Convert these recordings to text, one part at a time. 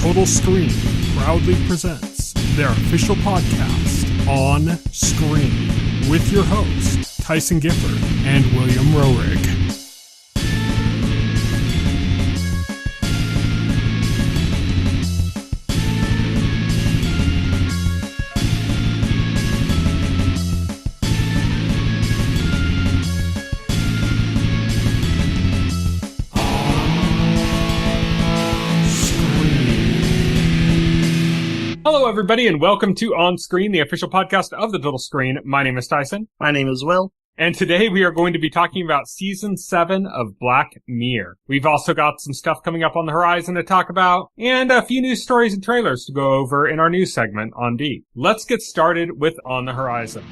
Total Screen proudly presents their official podcast, On Screen, with your hosts, Tyson Gifford and William Rohrig. Hello, everybody, and welcome to On Screen, the official podcast of the Total Screen. My name is Tyson. My name is Will. And today we are going to be talking about Season 7 of Black Mirror. We've also got some stuff coming up on the horizon to talk about, and a few news stories and trailers to go over in our news segment on D. Let's get started with On the Horizon.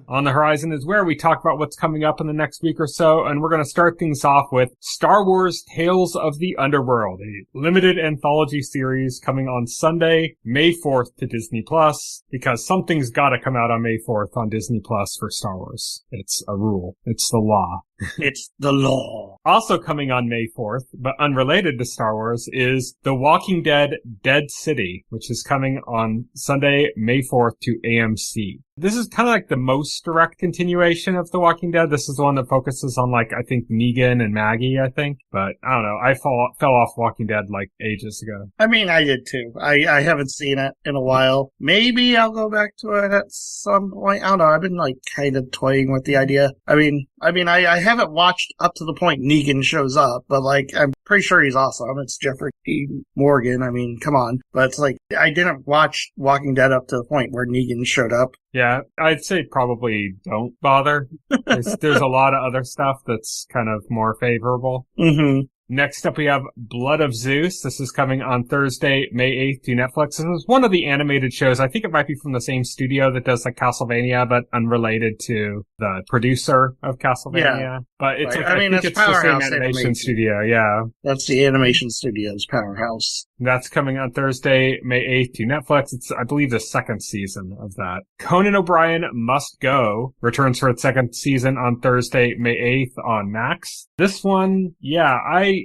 On the Horizon is where we talk about what's coming up in the next week or so, and we're going to start things off with Star Wars Tales of the Underworld, a limited anthology series coming on Sunday, May 4th to Disney+, because something's got to come out on May 4th on Disney Plus for Star Wars. It's a rule. It's the law. It's the law. Also coming on May 4th, but unrelated to Star Wars, is The Walking Dead Dead City, which is coming on Sunday, May 4th to AMC. This is kind of like the most direct continuation of The Walking Dead. This is the one that focuses on, like, I think Negan and Maggie, I think. But, I don't know. I fell off Walking Dead, like, ages ago. I mean, I did too. I haven't seen it in a while. Maybe I'll go back to it at some point. I don't know. I've been, like, kind of toying with the idea. I mean, I haven't watched up to the point Negan shows up, but, like, I'm pretty sure he's awesome. It's Jeffrey Morgan. I mean, come on. But it's like, I didn't watch Walking Dead up to the point where Negan showed up. Yeah, I'd say probably don't bother. There's a lot of other stuff that's kind of more favorable. Mm-hmm. Next up, we have Blood of Zeus. This is coming on Thursday, May 8th to Netflix. This is one of the animated shows. I think it might be from the same studio that does like Castlevania, but unrelated to the producer of Castlevania. Yeah. But it's right. like, I think it's the same animation studio. Yeah. That's the animation studio's powerhouse. That's coming on Thursday, May 8th to Netflix. It's, I believe, the second season of that. Conan O'Brien Must Go returns for its second season on Thursday, May 8th on Max. This one, yeah,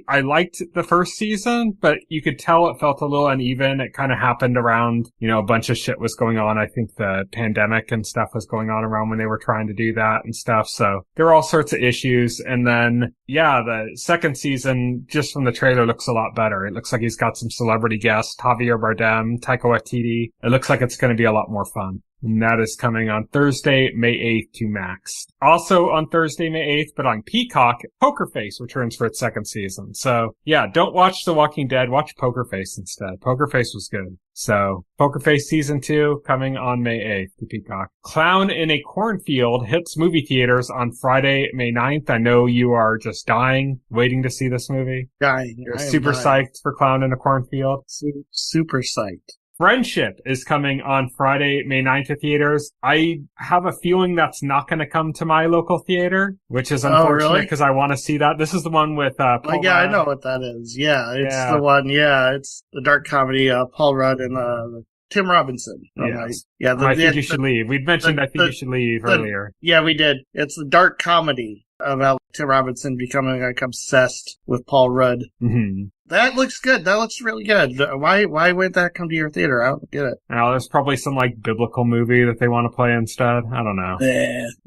I liked the first season, but you could tell it felt a little uneven. It kind of happened around, a bunch of shit was going on. I think the pandemic and stuff was going on around when they were trying to do that and stuff. So there were all sorts of issues. And then, yeah, the second season, just from the trailer, looks a lot better. It looks like he's got some celebrity guests, Javier Bardem, Taika Waititi. It looks like it's going to be a lot more fun. And that is coming on Thursday, May 8th to Max. Also on Thursday, May 8th, but on Peacock, Poker Face returns for its second season. So, yeah, don't watch The Walking Dead, watch Poker Face instead. Poker Face was good. So, Poker Face Season 2 coming on May 8th to Peacock. Clown in a Cornfield hits movie theaters on Friday, May 9th. I know you are just dying, waiting to see this movie. Dying. You're super psyched for Clown in a Cornfield. Super psyched. Friendship is coming on Friday, May 9th to theaters. I have a feeling that's not going to come to my local theater, which is unfortunate because I want to see that. This is the one with Paul Rudd. Yeah, I know what that is. Yeah, it's the one. Yeah, it's the dark comedy, Paul Rudd and Tim Robinson. Yes. I think you should leave. We'd mentioned I think you should leave earlier. Yeah, we did. It's the dark comedy about Tim Robinson becoming like obsessed with Paul Rudd. Mm-hmm. That looks good. That looks really good. Why wouldn't that come to your theater? I don't get it. Now, there's probably some, like, biblical movie that they want to play instead. I don't know.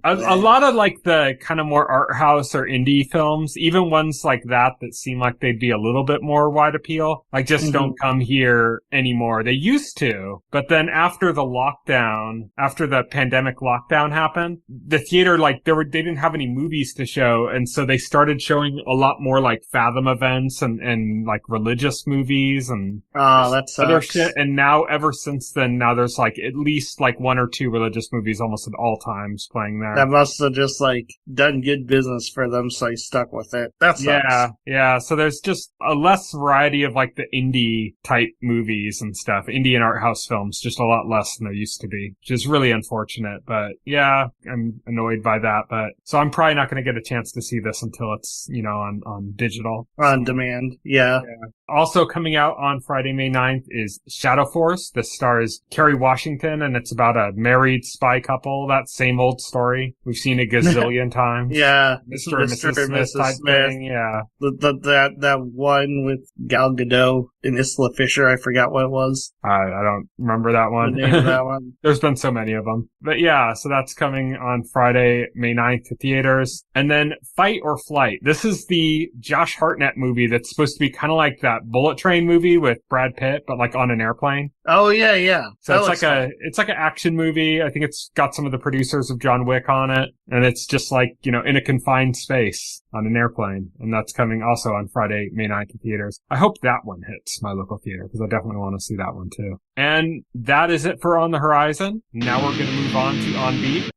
A lot of, like, the kind of more art house or indie films, even ones like that seem like they'd be a little bit more wide appeal, like, just don't come here anymore. They used to, but then after the pandemic lockdown happened, the theater, like, they didn't have any movies to show, and so they started showing a lot more, like, Fathom events and like religious movies and other shit. And now, ever since then, now there's like at least like one or two religious movies almost at all times playing there. That must have just like done good business for them, so I stuck with it. That sucks. Yeah. So there's just a less variety of like the indie type movies and stuff. Indie and art house films, just a lot less than there used to be, which is really unfortunate. But yeah, I'm annoyed by that. But so I'm probably not going to get a chance to see this until it's, on digital. On demand. Yeah. Also coming out on Friday, May 9th is Shadow Force. This stars Kerry Washington, and it's about a married spy couple. That same old story we've seen a gazillion times. Yeah. Mr. and Mrs. Smith type thing. Yeah. That one with Gal Gadot and Isla Fisher. I forgot what it was. I don't remember that one. The name of that one. There's been so many of them. But yeah, so that's coming on Friday, May 9th to theaters. And then Fight or Flight. This is the Josh Hartnett movie that's supposed to be kind of like that Bullet Train movie with Brad Pitt, but like on an airplane. Oh, yeah. So it's like an action movie. I think it's got some of the producers of John Wick on it. And it's just like, in a confined space on an airplane. And that's coming also on Friday, May 9th to theaters. I hope that one hits my local theater because I definitely want to see that one too. And that is it for On the Horizon. Now we're going to move on to On Beat.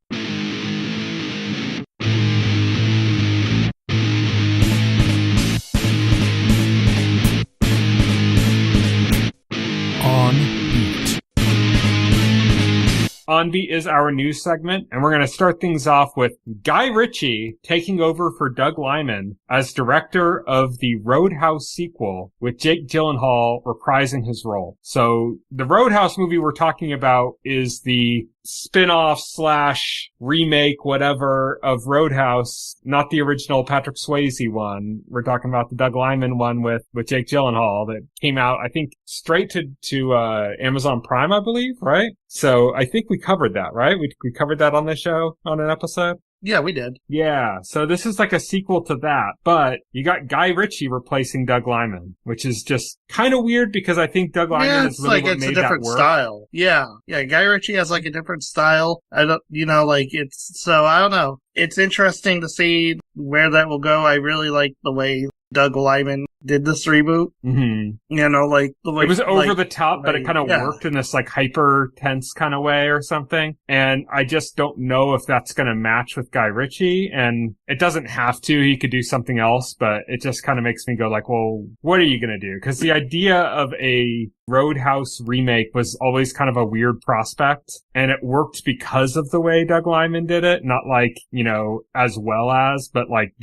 On Beat is our news segment, and we're going to start things off with Guy Ritchie taking over for Doug Liman as director of the RoadHouse sequel, with Jake Gyllenhaal reprising his role. So the RoadHouse movie we're talking about is the spin-off / remake, whatever, of RoadHouse, not the original Patrick Swayze one. We're talking about the Doug Liman one with Jake Gyllenhaal that came out, I think, straight to Amazon Prime, I believe, right? So I think we covered that, right? We covered that on the show, on an episode? Yeah, we did. Yeah, so this is like a sequel to that, but you got Guy Ritchie replacing Doug Liman, which is just kind of weird because I think Doug Liman is really what made that work. It's a different style. Yeah, Guy Ritchie has like a different style. I don't know. It's interesting to see where that will go. I really like the way Doug Liman did this reboot. Mm-hmm. The way it was over the top, but it kind of worked in this like hyper tense kind of way or something. And I just don't know if that's going to match with Guy Ritchie. And it doesn't have to. He could do something else, but it just kind of makes me go like, well, what are you going to do? Because the idea of a Roadhouse remake was always kind of a weird prospect, and it worked because of the way Doug Liman did it, not like, as well as, but like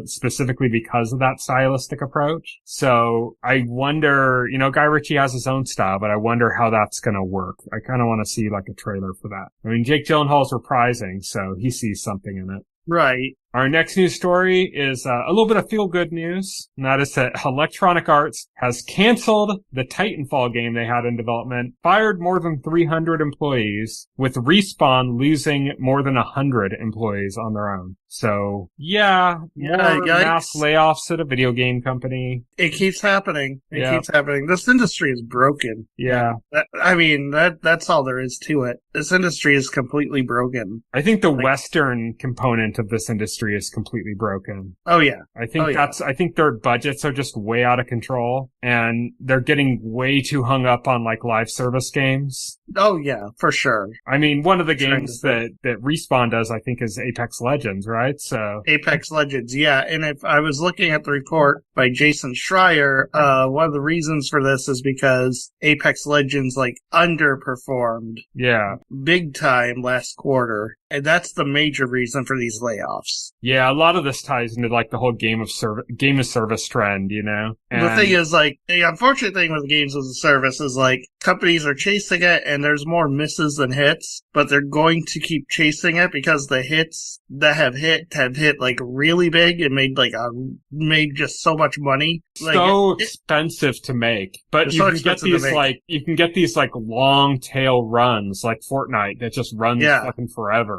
specifically because of that stylistic approach. So I wonder, Guy Ritchie has his own style, but I wonder how that's gonna work. I kind of want to see like a trailer for that. I mean, Jake Gyllenhaal's reprising, so he sees something in it. Right. Our next news story is a little bit of feel-good news, and that is that Electronic Arts has canceled the Titanfall game they had in development, fired more than 300 employees, with Respawn losing more than 100 employees on their own. So, more mass layoffs at a video game company. It keeps happening. It keeps happening. This industry is broken. Yeah. That's all there is to it. This industry is completely broken. I think the Western component of this industry is completely broken. Oh yeah. I think their budgets are just way out of control, and they're getting way too hung up on like live service games. Oh yeah, for sure. I mean, one of the games that Respawn does, I think, is Apex Legends, right? So Apex Legends, yeah. And if I was looking at the report by Jason Schreier, one of the reasons for this is because Apex Legends like underperformed. Yeah. Big time last quarter. And that's the major reason for these layoffs. Yeah, a lot of this ties into like the whole game of service trend, And the thing is, like, the unfortunate thing with games as a service is like companies are chasing it, and there's more misses than hits, but they're going to keep chasing it because the hits that have hit like really big and made just so much money. Expensive to make, but you can get these long tail runs like Fortnite that just runs fucking forever.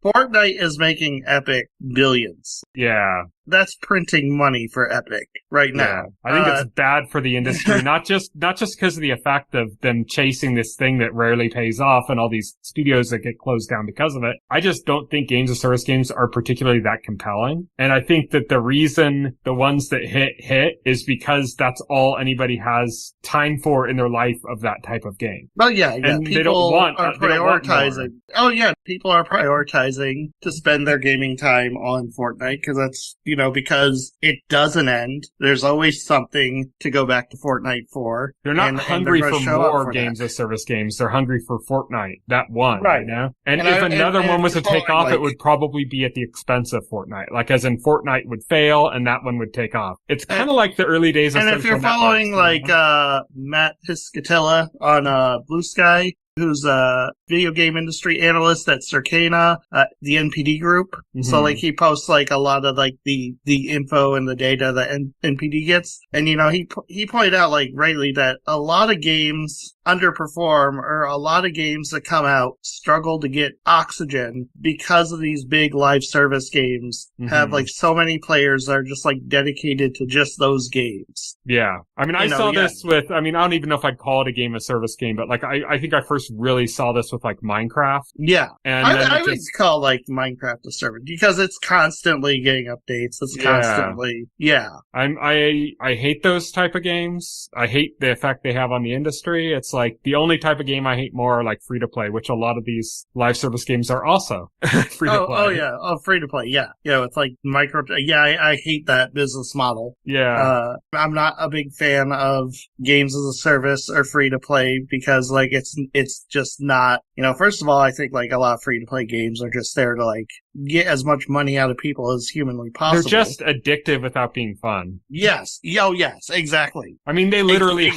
Fortnite is making Epic billions. Yeah. That's printing money for Epic right now. I think it's bad for the industry, not just because of the effect of them chasing this thing that rarely pays off and all these studios that get closed down because of it. I just don't think games as service games are particularly that compelling. And I think that the reason the ones that hit is because that's all anybody has time for in their life of that type of game. Well, yeah. And people are prioritizing. Oh, yeah. People are prioritizing to spend their gaming time on Fortnite because that's, because it doesn't end. There's always something to go back to Fortnite for. They're not hungry they're for show up more for games that. as service games. They're hungry for Fortnite. That one, Right. And if another one was to take following, off, it would probably be at the expense of Fortnite. Like, as in Fortnite would fail and that one would take off. It's kind of like the early days of social networks. And if you're following, Matt Piscatella on Blue Sky, who's a video game industry analyst at Circana, the NPD group. Mm-hmm. So, he posts, a lot of, the info and the data that NPD gets. And, he pointed out, rightly, that a lot of games underperform, or a lot of games that come out struggle to get oxygen because of these big live service games have, so many players that are just, dedicated to just those games. Yeah. I mean, I saw this with, I don't even know if I'd call it a game, a service game, but, I think I first really saw this with Minecraft. Yeah. And I would call Minecraft a service because it's constantly getting updates. It's constantly, I hate those type of games. I hate the effect they have on the industry. It's the only type of game I hate more are free to play, which a lot of these live service games are also free to play. Oh yeah. Oh, free to play. Yeah. Yeah. It's micro. Yeah. I hate that business model. Yeah. I'm not a big fan of games as a service or free to play because it's just not, first of all, I think a lot of free to play games are just there to get as much money out of people as humanly possible. They're just addictive without being fun. Yes. Oh, yes. Exactly. They literally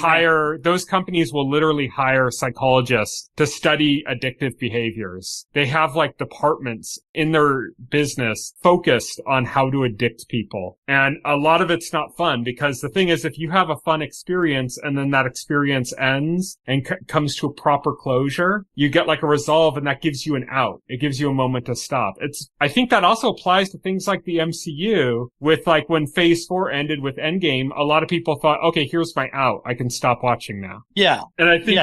those companies will literally hire psychologists to study addictive behaviors. They have departments in their business focused on how to addict people. And a lot of it's not fun because the thing is, if you have a fun experience and then that experience ends and comes to a proper closure, you get a resolve and that gives you an out. It gives you a moment to stop. I think that also applies to things like the MCU with when Phase 4 ended with Endgame, a lot of people thought, okay, here's my out. I can stop watching now. Yeah. And I think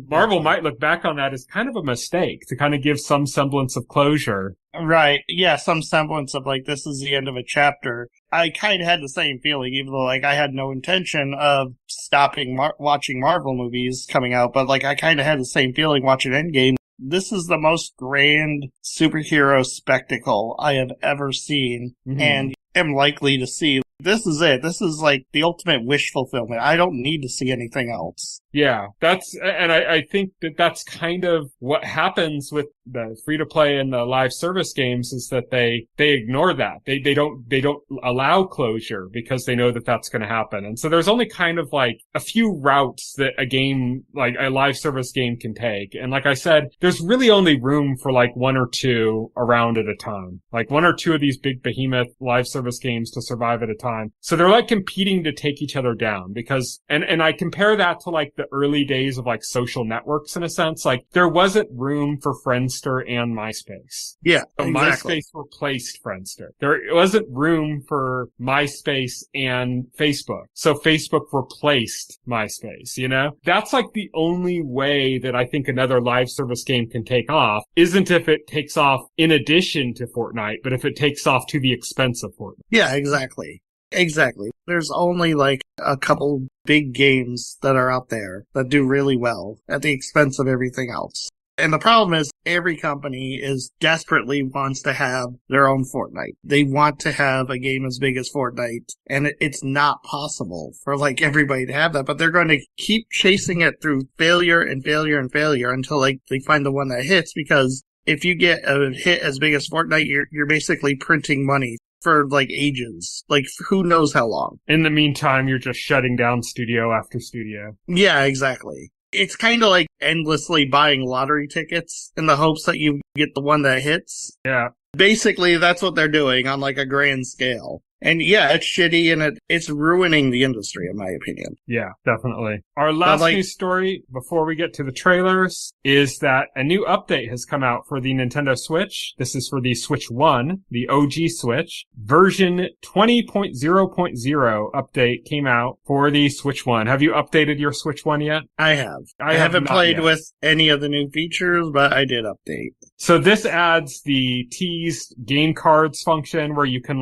Marvel might look back on that as kind of a mistake to kind of give some semblance of closure. Right. Yeah, some semblance of this is the end of a chapter. I kind of had the same feeling, even though I had no intention of stopping watching Marvel movies coming out, but I kind of had the same feeling watching Endgame. This is the most grand superhero spectacle I have ever seen, and am likely to see. This is it. This is the ultimate wish fulfillment. I don't need to see anything else. Yeah, I think that's kind of what happens with the free-to-play and the live service games is that they ignore that. They don't allow closure because they know that that's going to happen. And so there's only kind of a few routes that a game, a live service game can take. And like I said, there's really only room for one or two around at a time. One or two of these big behemoth live service games to survive at a time. So they're competing to take each other down because, and I compare that to the early days of social networks in a sense. There wasn't room for Friendster and MySpace. Yeah, so exactly. MySpace replaced Friendster. There wasn't room for MySpace and Facebook. So Facebook replaced MySpace, That's the only way that I think another live service game can take off isn't if it takes off in addition to Fortnite, but if it takes off to the expense of Fortnite. Yeah, exactly. Exactly. There's only a couple big games that are out there that do really well at the expense of everything else. And the problem is every company desperately wants to have their own Fortnite. They want to have a game as big as Fortnite, and it's not possible for everybody to have that, but they're going to keep chasing it through failure and failure and failure until they find the one that hits, because if you get a hit as big as Fortnite, you're basically printing money for ages, who knows how long. In the meantime, you're just shutting down studio after studio. Yeah, exactly. It's kind of endlessly buying lottery tickets in the hopes that you get the one that hits. Yeah. Basically, that's what they're doing on a grand scale. And yeah, it's shitty and it's ruining the industry, in my opinion. Yeah, definitely. Our last news story before we get to the trailers is that a new update has come out for the Nintendo Switch. This is for the Switch 1, the OG Switch. Version 20.0.0 update came out for the Switch 1. Have you updated your Switch 1 yet? I have. I haven't played with any of the new features, but I did update. So this adds the teased game cards function where you can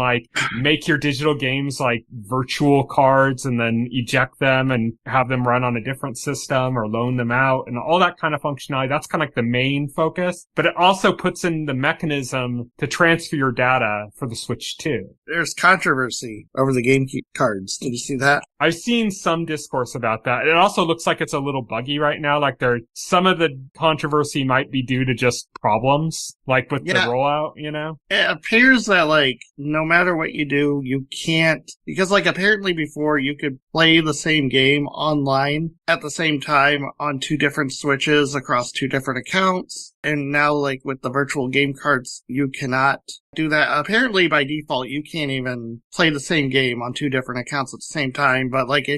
make make your digital games like virtual cards and then eject them and have them run on a different system or loan them out and all that kind of functionality. That's kind of like the main focus, but it also puts in the mechanism to transfer your data for the Switch 2. There's controversy over the game cards. Did you see that? I've seen some discourse about that. It also looks like it's a little buggy right now. Like some of the controversy might be due to just problems, like with the rollout, you know? It appears that, like, no matter what you do, you can't, because, like, apparently before you could play the same game online at the same time on 2 different Switches across 2 different accounts. And now, like, with the virtual game cards, you cannot do that. Apparently, by default, you can't even play the same game on 2 different accounts at the same time. But, like,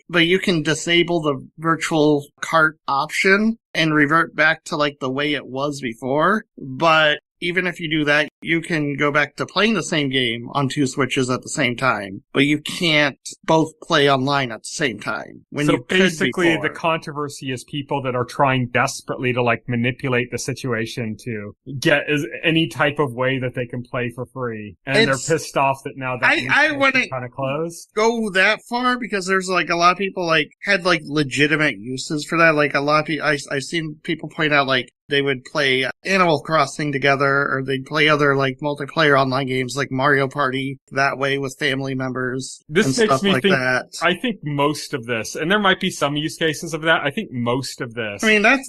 but you can disable the virtual cart option and revert back to, like, the way it was before. But even if you do that, you can go back to playing the same game on 2 Switches at the same time, but you can't both play online at the same time. So basically, the controversy is people that are trying desperately to like manipulate the situation to get any type of way that they can play for free, and they're pissed off that now that I wouldn't kind of closed. Go that far because there's like a lot of people like had like legitimate uses for that. Like a lot of people, I've seen people point out like they would play Animal Crossing together, or they'd play other like multiplayer online games like Mario Party that way with family members. This makes me like think, that. I think most of this, and there might be some use cases of that, I think most of this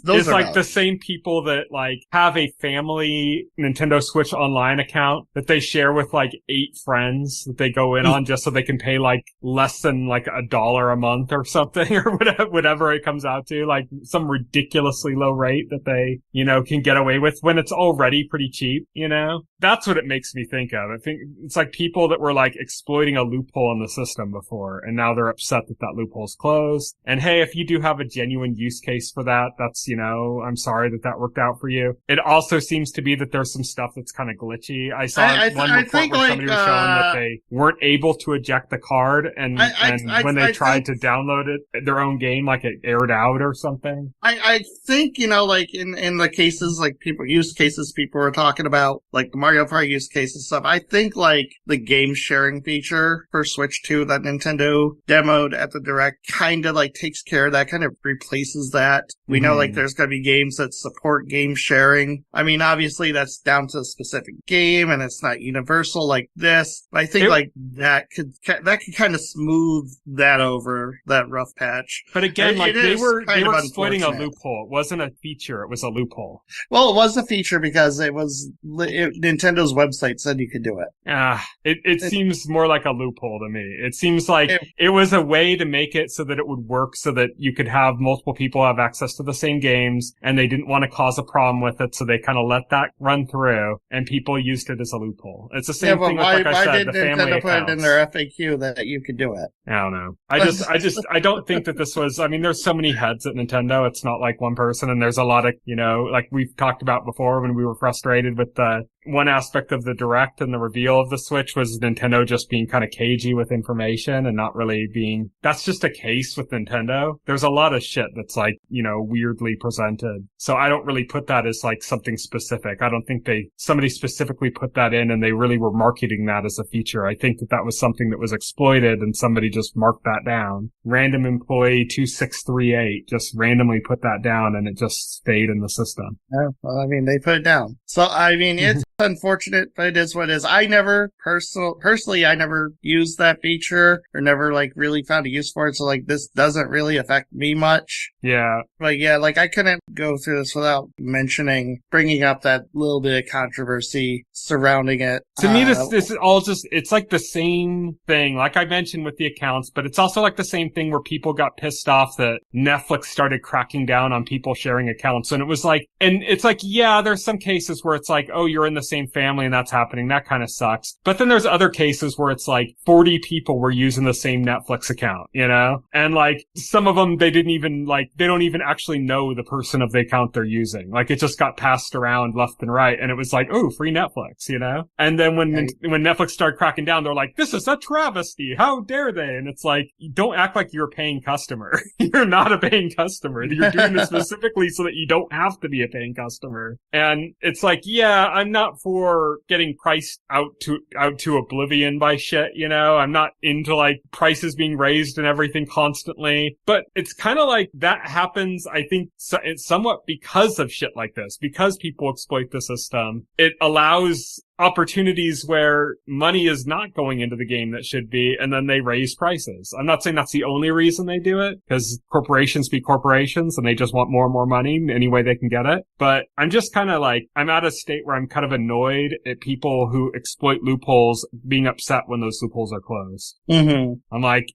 those is are like the same people that like have a family Nintendo Switch online account that they share with like 8 friends that they go in on just so they can pay like less than like $1 a month or something or whatever it comes out to, like some ridiculously low rate that they, you know, can get away with when it's already pretty cheap, you know? That's what it makes me think of. I think it's like people that were like exploiting a loophole in the system before, and now they're upset that that loophole's closed. And hey, if you do have a genuine use case for that, that's, you know, I'm sorry that that worked out for you. It also seems to be that there's some stuff that's kind of glitchy. I saw one report where somebody was showing that they weren't able to eject the card, and when they tried to download it, their own game, like it aired out or something. I think, you know, like in the cases, like use cases people were talking about, like the Mario Party use case and stuff, I think like the game sharing feature for Switch 2 that Nintendo demoed at the Direct kind of like takes care of that, kind of replaces that. We know like there's going to be games that support game sharing. I mean, obviously that's down to a specific game and it's not universal like this. But I think like that could kind of smooth that over, that rough patch. But again, like they were exploiting a loophole. It wasn't a feature, it was a loophole. Well, it was a feature because Nintendo's website said you could do it. It seems more like a loophole to me. It seems like it was a way to make it so that it would work so that you could have multiple people have access to the same games, and they didn't want to cause a problem with it, so they kind of let that run through, and people used it as a loophole. It's the same thing with, like I said, the family accounts. Why did Nintendo put it in their FAQ that you could do it? I don't know. I don't think that this was, I mean, there's so many heads at Nintendo, it's not like one person, and there's a lot of, you know, like we've talked about before when we were frustrated with the one aspect of the Direct and the reveal of the Switch was Nintendo just being kind of cagey with information and not really being, that's just a case with Nintendo. There's a lot of shit that's like, you know, weirdly presented. So I don't really put that as like something specific. I don't think somebody specifically put that in and they really were marketing that as a feature. I think that was something that was exploited and somebody just marked that down. Random employee 2638 just randomly put that down and it just stayed in the system. Yeah, well, I mean, they put it down. So, I mean, it's unfortunate, but it is what it is. I never personally used that feature or never like really found a use for it. So like this doesn't really affect me much. Yeah. But yeah, like I couldn't go through this without bringing up that little bit of controversy surrounding it. To me, this is all just, it's like the same thing, like I mentioned with the accounts, but it's also like the same thing where people got pissed off that Netflix started cracking down on people sharing accounts. And it was like, and it's like, yeah, there's some cases where it's like, oh, you're in the same family and that's happening. That kind of sucks. But then there's other cases where it's like 40 people were using the same Netflix account, you know? And like some of them, they don't even actually know the person of the account they're using. Like it just got passed around left and right. And it was like, oh, free Netflix, you know? And then when Netflix started cracking down, they're like, this is a travesty. How dare they? And it's like, don't act like you're a paying customer. You're not a paying customer. You're doing this specifically so that you don't have to be a paying customer. And it's like, yeah, I'm not for getting priced out to oblivion by shit, you know? I'm not into like prices being raised and everything constantly, but it's kind of like that happens, I think, it's somewhat because of shit like this, because people exploit the system. It allows opportunities where money is not going into the game that should be, and then they raise prices. I'm not saying that's the only reason they do it, because corporations be corporations and they just want more and more money any way they can get it. But I'm just kind of like, I'm at a state where I'm kind of annoyed at people who exploit loopholes being upset when those loopholes are closed. Mm-hmm. I'm like,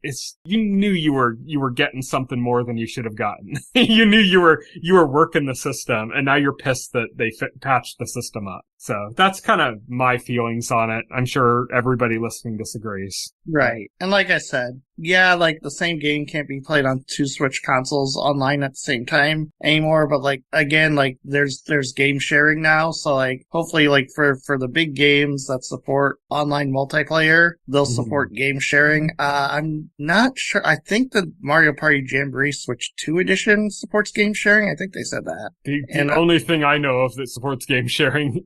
you knew you were getting something more than you should have gotten. You knew you were working the system, and now you're pissed that they patched the system up. So that's kind of my feelings on it. I'm sure everybody listening disagrees. Right. And like I said, yeah, like the same game can't be played on 2 Switch consoles online at the same time anymore. But like, again, like there's game sharing now. So like, hopefully like for the big games that support online multiplayer, they'll support game sharing. I'm not sure. I think the Mario Party Jamboree Switch 2 edition supports game sharing. I think they said that. The only thing I know of that supports game sharing,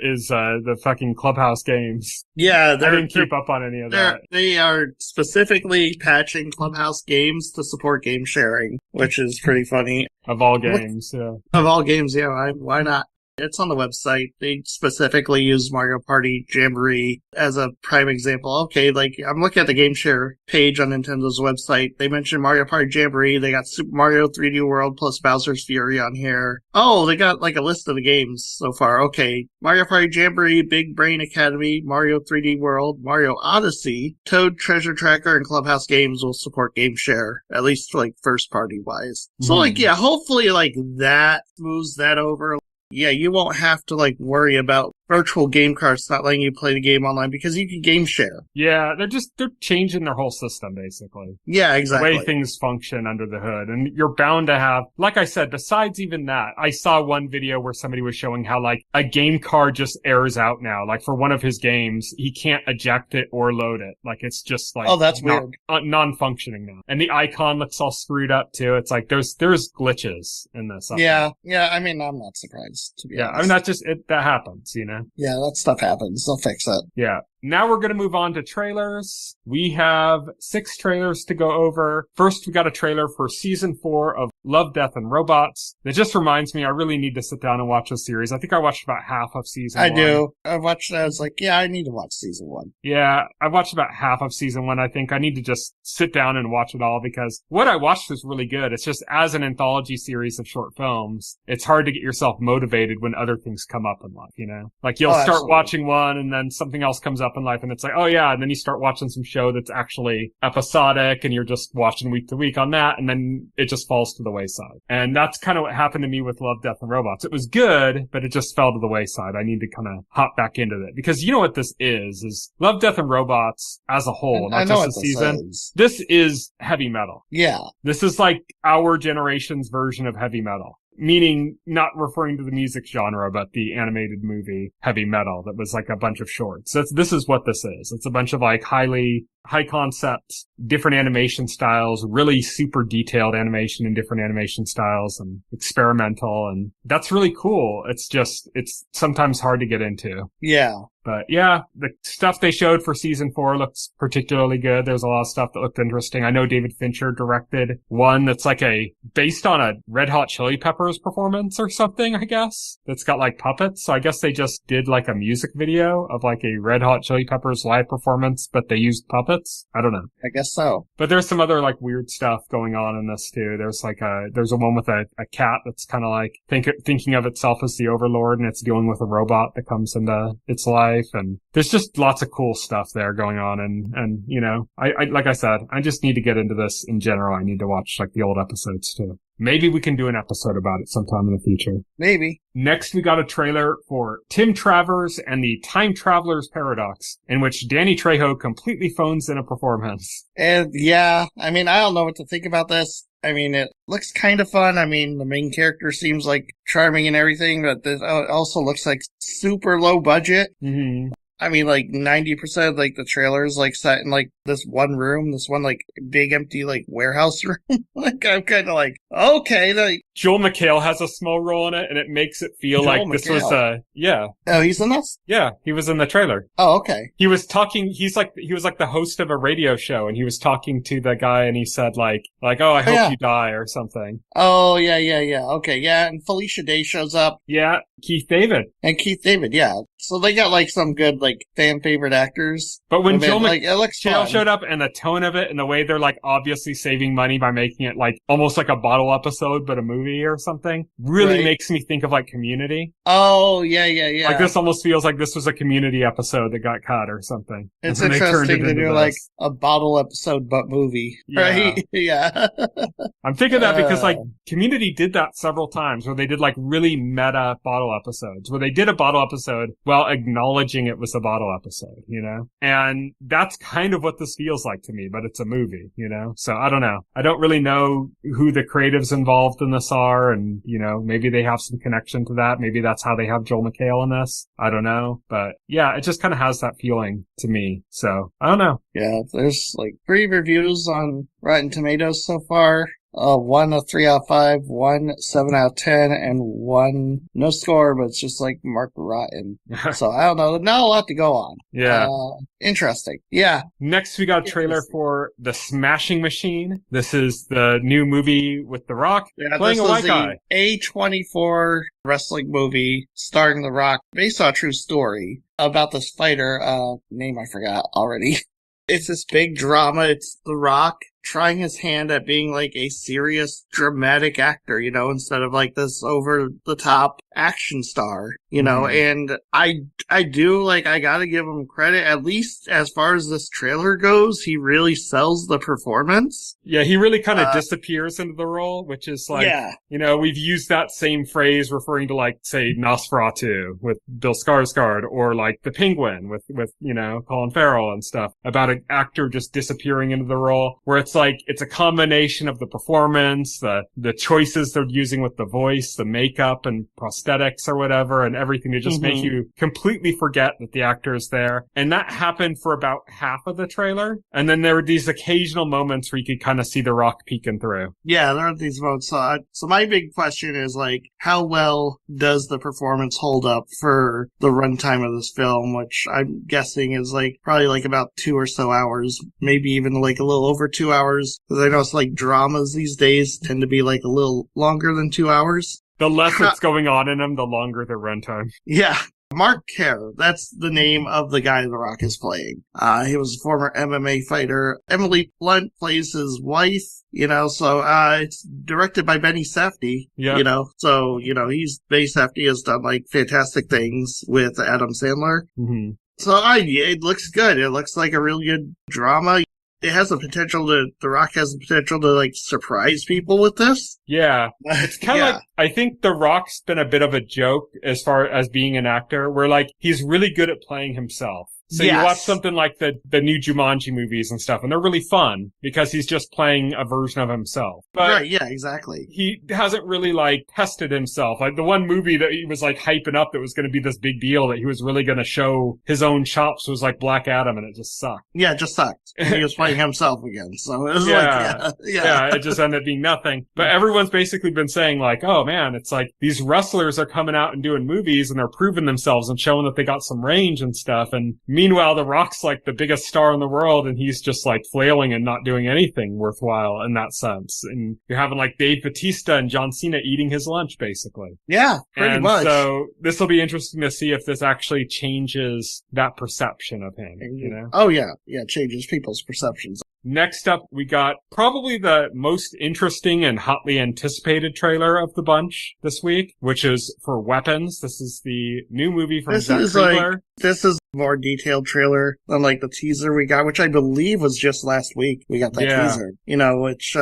is the fucking Clubhouse games. Yeah, I didn't keep up on any of that. They are specifically patching Clubhouse games to support game sharing, which is pretty funny. Of all games, yeah. Of all games, yeah. Why not? It's on the website. They specifically use Mario Party Jamboree as a prime example. Okay, like, I'm looking at the game share page on Nintendo's website. They mentioned Mario Party Jamboree. They got Super Mario 3D World plus Bowser's Fury on here. Oh, they got like a list of the games so far. Okay, Mario Party Jamboree, Big Brain Academy, Mario 3D World, Mario Odyssey, Toad Treasure Tracker, and Clubhouse games will support game share, at least like first party wise. So like, yeah, hopefully like that smooths that over. Yeah, you won't have to like worry about virtual game cards not letting you play the game online because you can game share. Yeah, they're changing their whole system basically. Yeah, exactly. The way things function under the hood. And you're bound to have, like I said, besides even that, I saw one video where somebody was showing how like a game card just airs out now. Like for one of his games, he can't eject it or load it. Like it's just like, oh, that's weird. Non-functioning now. And the icon looks all screwed up too. It's like there's glitches in this. Yeah, I mean, I'm not surprised, to be honest. I mean, that's just that happens, you know? Yeah, that stuff happens. They'll fix it. Yeah. Now we're going to move on to trailers. We have 6 trailers to go over. First, we got a trailer for season 4 of Love, Death, and Robots. That just reminds me, I really need to sit down and watch this series. I think I watched about half of season 1. I do. I watched that. I was like, yeah, I need to watch season 1. Yeah, I watched about half of season 1. I think I need to just sit down and watch it all because what I watched was really good. It's just as an anthology series of short films, it's hard to get yourself motivated when other things come up in life, you know? Like you'll start watching one and then something else comes up in life and it's like, oh yeah, and then you start watching some show that's actually episodic and you're just watching week to week on that and then it just falls to the wayside. And that's kind of what happened to me with Love, Death, and Robots. It was good, but it just fell to the wayside. I need to kind of hop back into it because you know what this is Love, Death, and Robots as a whole, not just the season. This is heavy metal. Yeah. This is like our generation's version of heavy metal. Meaning not referring to the music genre, but the animated movie Heavy Metal that was like a bunch of shorts. This is what this is. It's a bunch of like high concept, different animation styles, really super detailed animation in different animation styles and experimental. And that's really cool. It's sometimes hard to get into. Yeah. But yeah, the stuff they showed for season 4 looks particularly good. There's a lot of stuff that looked interesting. I know David Fincher directed one that's like based on a Red Hot Chili Peppers performance or something, I guess. That's got like puppets. So I guess they just did like a music video of like a Red Hot Chili Peppers live performance, but they used puppets. I don't know. I guess so. But there's some other like weird stuff going on in this too. There's a one with a cat that's kind of like thinking of itself as the overlord and it's dealing with a robot that comes into its life. And there's just lots of cool stuff there going on. And, you know, I like I said, I just need to get into this in general. I need to watch like the old episodes too. Maybe we can do an episode about it sometime in the future. Maybe. Next, we got a trailer for Tim Travers and the Time Traveler's Paradox, in which Danny Trejo completely phones in a performance. And yeah, I mean, I don't know what to think about this. I mean, it looks kind of fun. I mean, the main character seems like charming and everything, but this also looks like super low budget. Mm-hmm. I mean, like 90% of like the trailers like set in like this one room, this one like big empty like warehouse room. Like I'm kind of like, okay, like Joel McHale has a small role in it, and it makes it feel Joel like this McHale. was yeah. Oh, he's in this? Yeah, he was in the trailer. Oh, okay. He was talking, he was like the host of a radio show, and he was talking to the guy, and he said like, oh, I hope you die, or something. Oh, yeah. Okay, yeah, and Felicia Day shows up. Yeah, Keith David. And Keith David, yeah. So they got like some good like fan favorite actors. But when Joel McHale showed up, and the tone of it and the way they're like obviously saving money by making it like almost like a bottle episode but a movie or something, really makes me think of like Community. Oh, yeah. Like this almost feels like this was a Community episode that got cut or something. It's interesting to do like a bottle episode but movie. Yeah. Right? Yeah. I'm thinking that because like Community did that several times where they did like really meta bottle episodes, where they did a bottle episode while acknowledging it was a bottle episode, you know? And that's kind of what this feels like to me, but it's a movie, you know? So I don't know. I don't really know who the creatives involved in this are, and, you know, maybe they have some connection to that. Maybe that's how they have Joel McHale in this. I don't know. But yeah, it just kind of has that feeling to me. So I don't know. Yeah, there's like 3 reviews on Rotten Tomatoes so far. 1 a 3 out of 5, 1 7 out of 10, and 1 no score, but it's just like marked rotten. So I don't know, not a lot to go on. Yeah. Interesting. Yeah. Next we got a trailer for The Smashing Machine. This is the new movie with The Rock playing a white guy. A24 wrestling movie starring The Rock, based on a true story about this fighter, name I forgot already. It's this big drama. It's The Rock trying his hand at being like a serious dramatic actor, you know, instead of like this over the top action star, you know, and I do like, I gotta give him credit, at least as far as this trailer goes, he really sells the performance. Yeah, he really kind of disappears into the role, which is like, you know, we've used that same phrase referring to like, say, Nosferatu with Bill Skarsgård, or like The Penguin with, you know, Colin Farrell and stuff, about an actor just disappearing into the role, where it's like, it's a combination of the performance, the choices they're using with the voice, the makeup and prosthetics or whatever, and everything to just make you completely forget that the actor is there. And that happened for about half of the trailer. And then there were these occasional moments where you could kind of see The Rock peeking through. Yeah, there are these moments. So my big question is like, how well does the performance hold up for the runtime of this film, which I'm guessing is like probably like about 2 or so hours, maybe even like a little over 2 hours. Because I know it's like dramas these days tend to be like a little longer than 2 hours. The less that's going on in them, the longer the runtime. Yeah. Mark Kerr, that's the name of the guy The Rock is playing. He was a former MMA fighter. Emily Blunt plays his wife, you know, so it's directed by Benny Safdie, you know, so, you know, Benny Safdie has done like fantastic things with Adam Sandler. So it looks good. It looks like a really good drama. It has the potential The Rock has the potential to, like, surprise people with this. Yeah. It's kind of like, I think The Rock's been a bit of a joke as far as being an actor, where, like, he's really good at playing himself. So you watch something like the new Jumanji movies and stuff, and they're really fun because he's just playing a version of himself. But right, yeah, exactly. He hasn't really like tested himself. Like the one movie that he was like hyping up that was going to be this big deal that he was really going to show his own chops was like Black Adam, and it just sucked. Yeah, it just sucked. He was playing himself again. So it was it just ended up being nothing. But everyone's basically been saying like, oh man, it's like these wrestlers are coming out and doing movies and they're proving themselves and showing that they got some range and stuff. And meanwhile, The Rock's like the biggest star in the world, and he's just like flailing and not doing anything worthwhile in that sense. And you're having like Dave Bautista and John Cena eating his lunch, basically. Yeah, pretty much. So this will be interesting to see if this actually changes that perception of him, you know? Oh yeah. Yeah, it changes people's perceptions. Next up, we got probably the most interesting and hotly anticipated trailer of the bunch this week, which is for Weapons. This is the new movie from Zach Kriegler. This is a more detailed trailer than like the teaser we got, which I believe was just last week. We got that teaser, you know, which,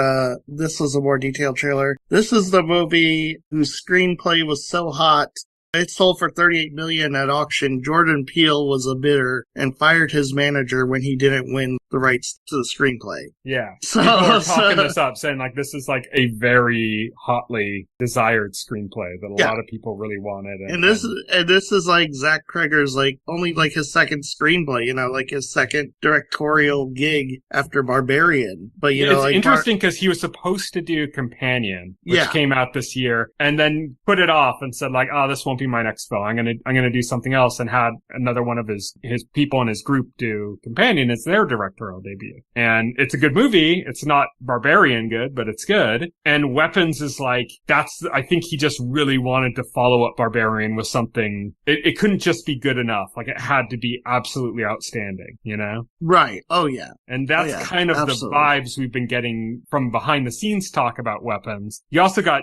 this was a more detailed trailer. This is the movie whose screenplay was so hot. It sold for $38 million at auction. Jordan Peele was a bidder and fired his manager when he didn't win the rights to the screenplay. Yeah. So, people are talking this up, saying like this is like a very hotly desired screenplay that a lot of people really wanted. And this is like Zach Cregger's like only like his second screenplay, you know, like his second directorial gig after Barbarian. But you know, it's like interesting because he was supposed to do Companion, which came out this year, and then put it off and said like, oh, this won't be my next film. I'm gonna do something else, and had another one of his people in his group do Companion as their directorial debut. And it's a good movie. It's not Barbarian good, but it's good. And Weapons is like, I think he just really wanted to follow up Barbarian with something. It couldn't just be good enough. Like it had to be absolutely outstanding, you know? Right. Oh yeah. And that's kind of the vibes we've been getting from behind the scenes talk about Weapons. You also got,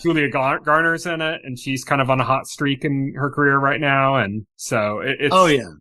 Julia Garner's in it, and she's kind of on a hot streak in her career right now. And so it's,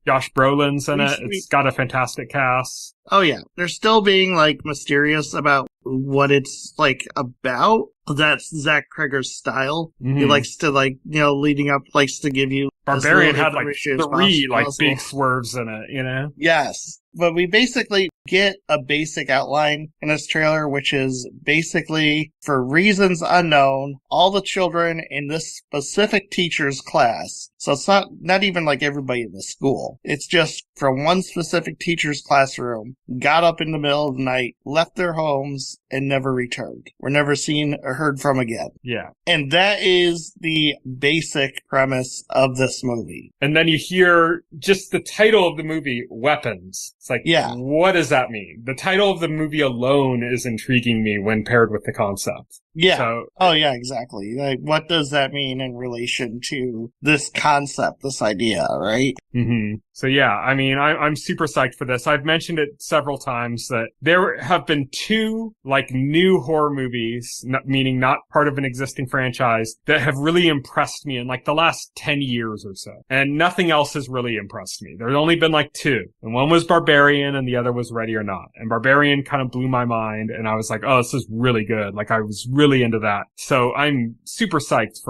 Josh Brolin's in it. It's got a fantastic cast. Oh yeah. They're still being like mysterious about what it's like about. That's Zach Cregger's style. Mm-hmm. He likes to leading up, likes to give you Barbarian had like 3 big swerves in it, you know? Yes. But we basically get a basic outline in this trailer, which is basically, for reasons unknown, all the children in this specific teacher's class. So it's not even like everybody in the school. It's just from one specific teacher's classroom, got up in the middle of the night, left their homes, and never returned. Were never seen or heard from again. Yeah. And that is the basic premise of this movie. And then you hear just the title of the movie, Weapons. It's like, what does that mean? The title of the movie alone is intriguing me when paired with the concept. Yeah. So, exactly. Like, what does that mean in relation to this concept, this idea, right? Mm-hmm. So yeah, I mean, I'm super psyched for this. I've mentioned it several times that there have been 2 new horror movies, meaning not part of an existing franchise, that have really impressed me in like the last 10 years or so. And nothing else has really impressed me. There's only been 2. And one was Barbarian and the other was Ready or Not. And Barbarian kind of blew my mind, and I was like, oh, this is really good. Like I was really into that. So I'm super psyched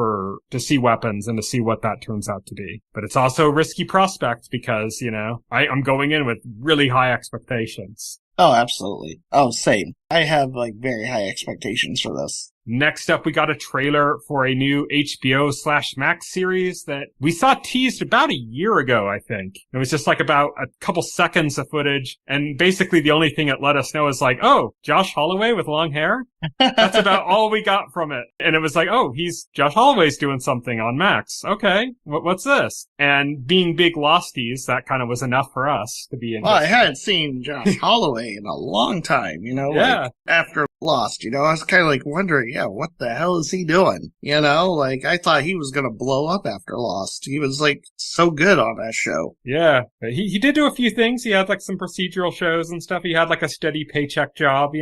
to see Weapons and to see what that turns out to be. But it's also a risky prospect because, I'm going in with really high expectations. Oh, absolutely. Oh, same. I have very high expectations for this. Next up, we got a trailer for a new HBO/Max series that we saw teased about a year ago, I think. It was just about a couple seconds of footage, and basically the only thing it let us know is oh, Josh Holloway with long hair? That's about all we got from it. And it was Josh Holloway's doing something on Max. Okay, what's this? And being big Losties, that kind of was enough for us to be in. Well, I hadn't seen Josh Holloway in a long time, after Lost, I was kind of wondering, what the hell is he doing? I thought he was going to blow up after Lost. He was so good on that show. Yeah. He did do a few things. He had some procedural shows and stuff. He had a steady paycheck job,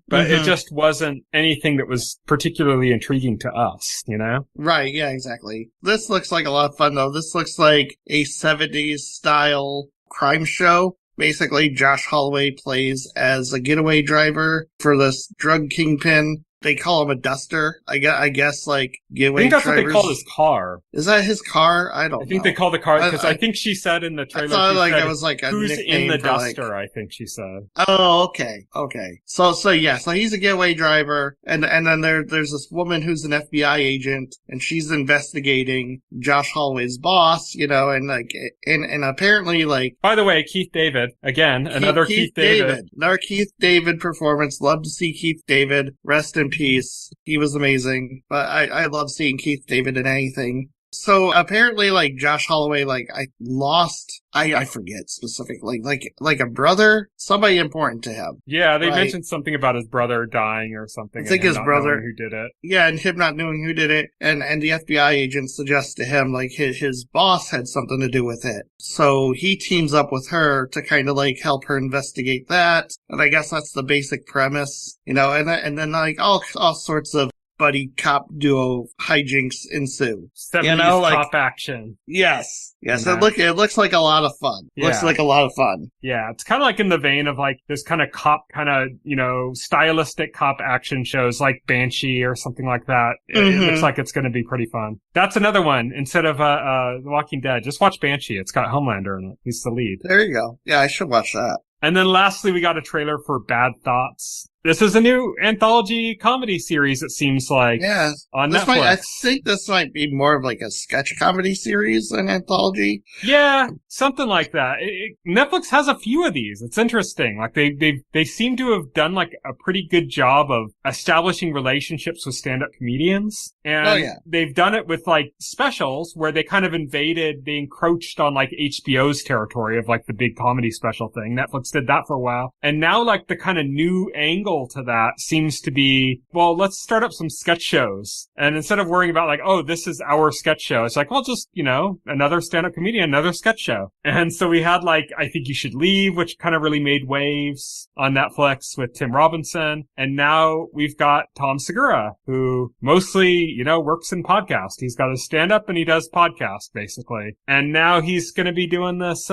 but it just wasn't anything that was particularly intriguing to us, Right. Yeah, exactly. This looks like a lot of fun though. This looks like a 70s style crime show. Basically, Josh Holloway plays as a getaway driver for this drug kingpin. They call him a duster. I guess getaway. I think that's drivers. what they call his car. Is that his car? I don't know. I think they call the car because I think she said in the trailer. I thought it was a who's nickname in the duster. I think she said. Oh, okay. So he's a getaway driver, and then there's this woman who's an FBI agent, and she's investigating Josh Holloway's boss. And apparently By the way, Keith David again, another Keith David, another Keith David performance. Love to see Keith David. Rest in peace. He was amazing. But I love seeing Keith David in anything. So apparently, Josh Holloway, I forget specifically, a brother, somebody important to him. Yeah, they mentioned something about his brother dying or something. I think his brother who did it. Yeah, and him not knowing who did it, and the FBI agent suggests to him his boss had something to do with it. So he teams up with her to kind of help her investigate that, and I guess that's the basic premise, and then all sorts of buddy cop duo hijinks ensue. 70s cop action. Yes. It looks like a lot of fun. Yeah. Looks like a lot of fun. Yeah, it's kind of in the vein of this kind of cop stylistic cop action shows like Banshee or something like that. It looks like it's going to be pretty fun. That's another one. Instead of The Walking Dead, just watch Banshee. It's got Homelander in it. He's the lead. There you go. Yeah, I should watch that. And then lastly, we got a trailer for Bad Thoughts. This is a new anthology comedy series, it seems like, on Netflix. I think this might be more of like a sketch comedy series than anthology. Yeah, something like that. Netflix has a few of these. It's interesting. Like they seem to have done like a pretty good job of establishing relationships with stand-up comedians. And they've done it with like specials where they kind of they encroached on like HBO's territory of like the big comedy special thing. Netflix did that for a while. And now like the kind of new angle to that seems to be, well, let's start up some sketch shows. And instead of worrying about like, oh, this is our sketch show, it's like, well, just, another stand-up comedian, another sketch show. And so we had like, I Think You Should Leave, which kind of really made waves on Netflix with Tim Robinson. And now we've got Tom Segura, who mostly, works in podcast. He's got a stand-up and he does podcast, basically. And now he's going to be doing this,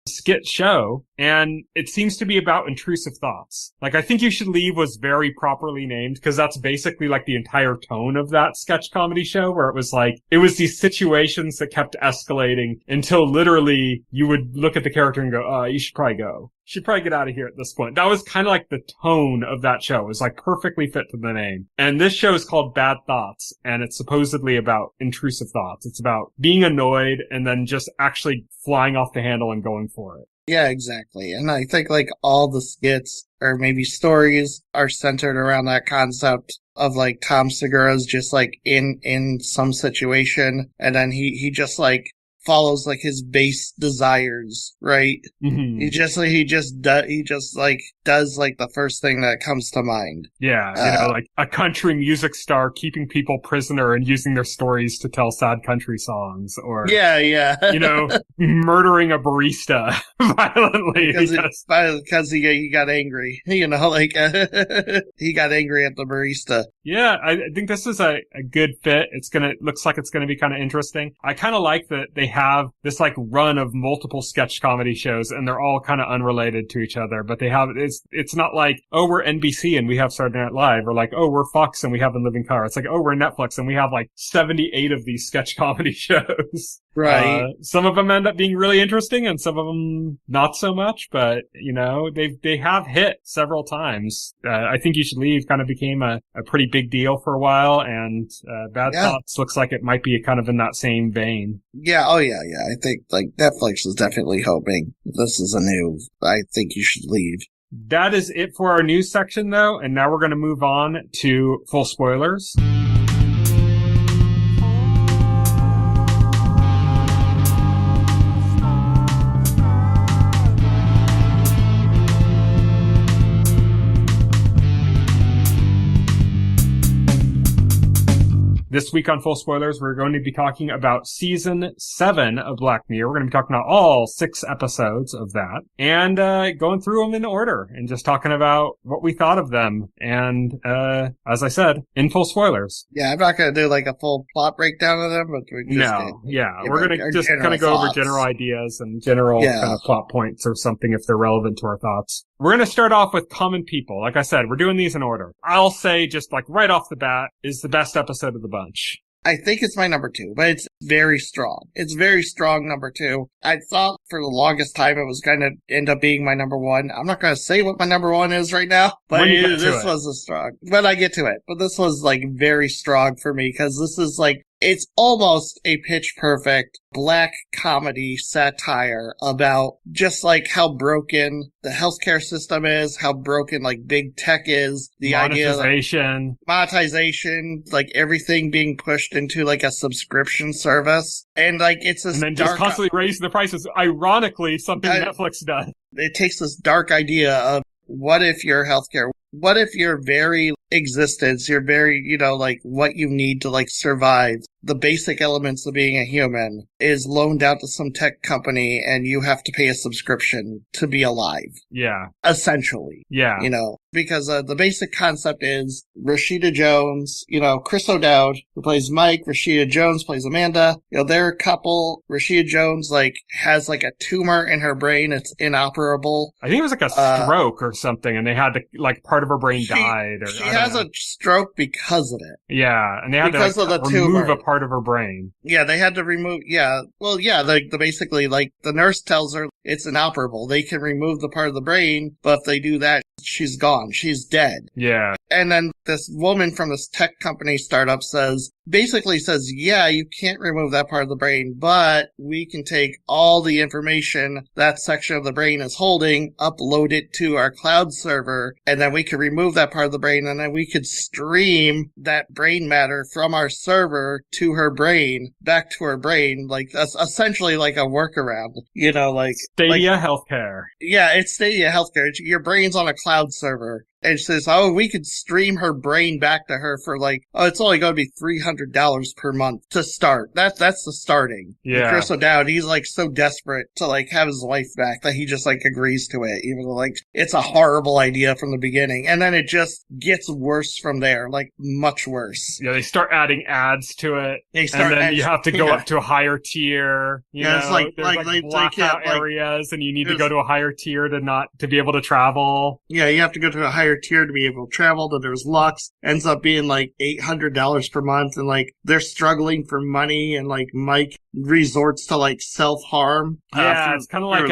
skit show, and it seems to be about intrusive thoughts. Like, I Think You Should Leave was very properly named because that's basically like the entire tone of that sketch comedy show, where it was these situations that kept escalating until literally you would look at the character and go, you should probably go. Should probably get out of here at this point. That was kind of like the tone of that show. It was like perfectly fit to the name. And this show is called Bad Thoughts, and it's supposedly about intrusive thoughts. It's about being annoyed and then just actually flying off the handle and going for it. Yeah, exactly. And I think like all the skits or maybe stories are centered around that concept of like Tom Segura's just like in some situation, and then he just like follows like his base desires, right? Mm-hmm. He just does like the first thing that comes to mind. Yeah, like a country music star keeping people prisoner and using their stories to tell sad country songs, or murdering a barista violently because he got angry. He got angry at the barista. Yeah, I think this is a good fit. Looks like it's gonna be kind of interesting. I kind of like that they have this like run of multiple sketch comedy shows, and they're all kind of unrelated to each other, but it's not like, oh, we're NBC and we have Saturday Night Live, or like, oh, we're Fox and we have In Living Color. It's like, oh, we're Netflix and we have like 78 of these sketch comedy shows. Right. Some of them end up being really interesting and some of them not so much, but they have hit several times. I Think You Should Leave kind of became a pretty big deal for a while, and Bad Thoughts looks like it might be kind of in that same vein. Yeah, oh yeah. I think like Netflix is definitely hoping this is a new I Think You Should Leave. That is it for our news section, though, and now we're going to move on to full spoilers. This week on Full Spoilers, we're going to be talking about Season 7 of Black Mirror. We're going to be talking about all 6 episodes of that, and going through them in order, and just talking about what we thought of them, and as I said, in full spoilers. Yeah, I'm not going to do like a full plot breakdown of them, but we're going to just kind of go over general ideas and general kind of plot points or something if they're relevant to our thoughts. We're going to start off with Common People. Like I said, we're doing these in order. I'll say just like right off the bat is the best episode of the bunch. I think it's my number 2, but it's very strong. It's very strong number 2. I thought for the longest time it was going to end up being my number 1. I'm not going to say what my number 1 is right now, but this was a strong. When I get to it, but this was like very strong for me because this is like, it's almost a pitch perfect black comedy satire about just like how broken the healthcare system is, how broken like big tech is, the idea of monetization, like everything being pushed into like a subscription service. And like it's this and then just constantly raising the prices. Ironically, something Netflix does. It takes this dark idea of what if your healthcare, what if your very existence, your very, like what you need to like survive, the basic elements of being a human is loaned out to some tech company and you have to pay a subscription to be alive. Yeah. Essentially. Yeah. Because the basic concept is Rashida Jones, Chris O'Dowd, who plays Mike, Rashida Jones plays Amanda. They're a couple. Rashida Jones, has a tumor in her brain. It's inoperable. I think it was a stroke or something, and they had to, part part of her brain died. Or, she has a stroke because of it. Yeah, and they had because to of the remove tumor. a part of her brain. Yeah, they had to remove. Yeah, well, yeah. The basically, like, the nurse tells her it's inoperable. They can remove the part of the brain, but if they do that, she's gone. She's dead. Yeah. And then this woman from this tech company startup basically says, yeah, you can't remove that part of the brain, but we can take all the information that section of the brain is holding, upload it to our cloud server, and then we can remove that part of the brain, and then we could stream that brain matter from our server to her brain, back to her brain. Like, that's essentially like a workaround, you know, like Stadia Healthcare. Yeah, it's Stadia Healthcare. Your brain's on a cloud server. And she says, oh, we could stream her brain back to her for like, oh, it's only going to be $300 per month to start. That's the starting. Yeah. And Chris O'Dowd, he's like so desperate to like have his wife back that he just like agrees to it, even though like it's a horrible idea from the beginning. And then it just gets worse from there, like much worse. Yeah, they start adding ads to it. And then you have to go up to a higher tier. You know, it's like, there's blackout areas, and you need to go to a higher tier to be able to travel. Yeah, you have to go to a higher tier to be able to travel. Then there's Lux, ends up being like $800 per month, and like they're struggling for money, and like Mike resorts to like self-harm. Yeah, it's kind of like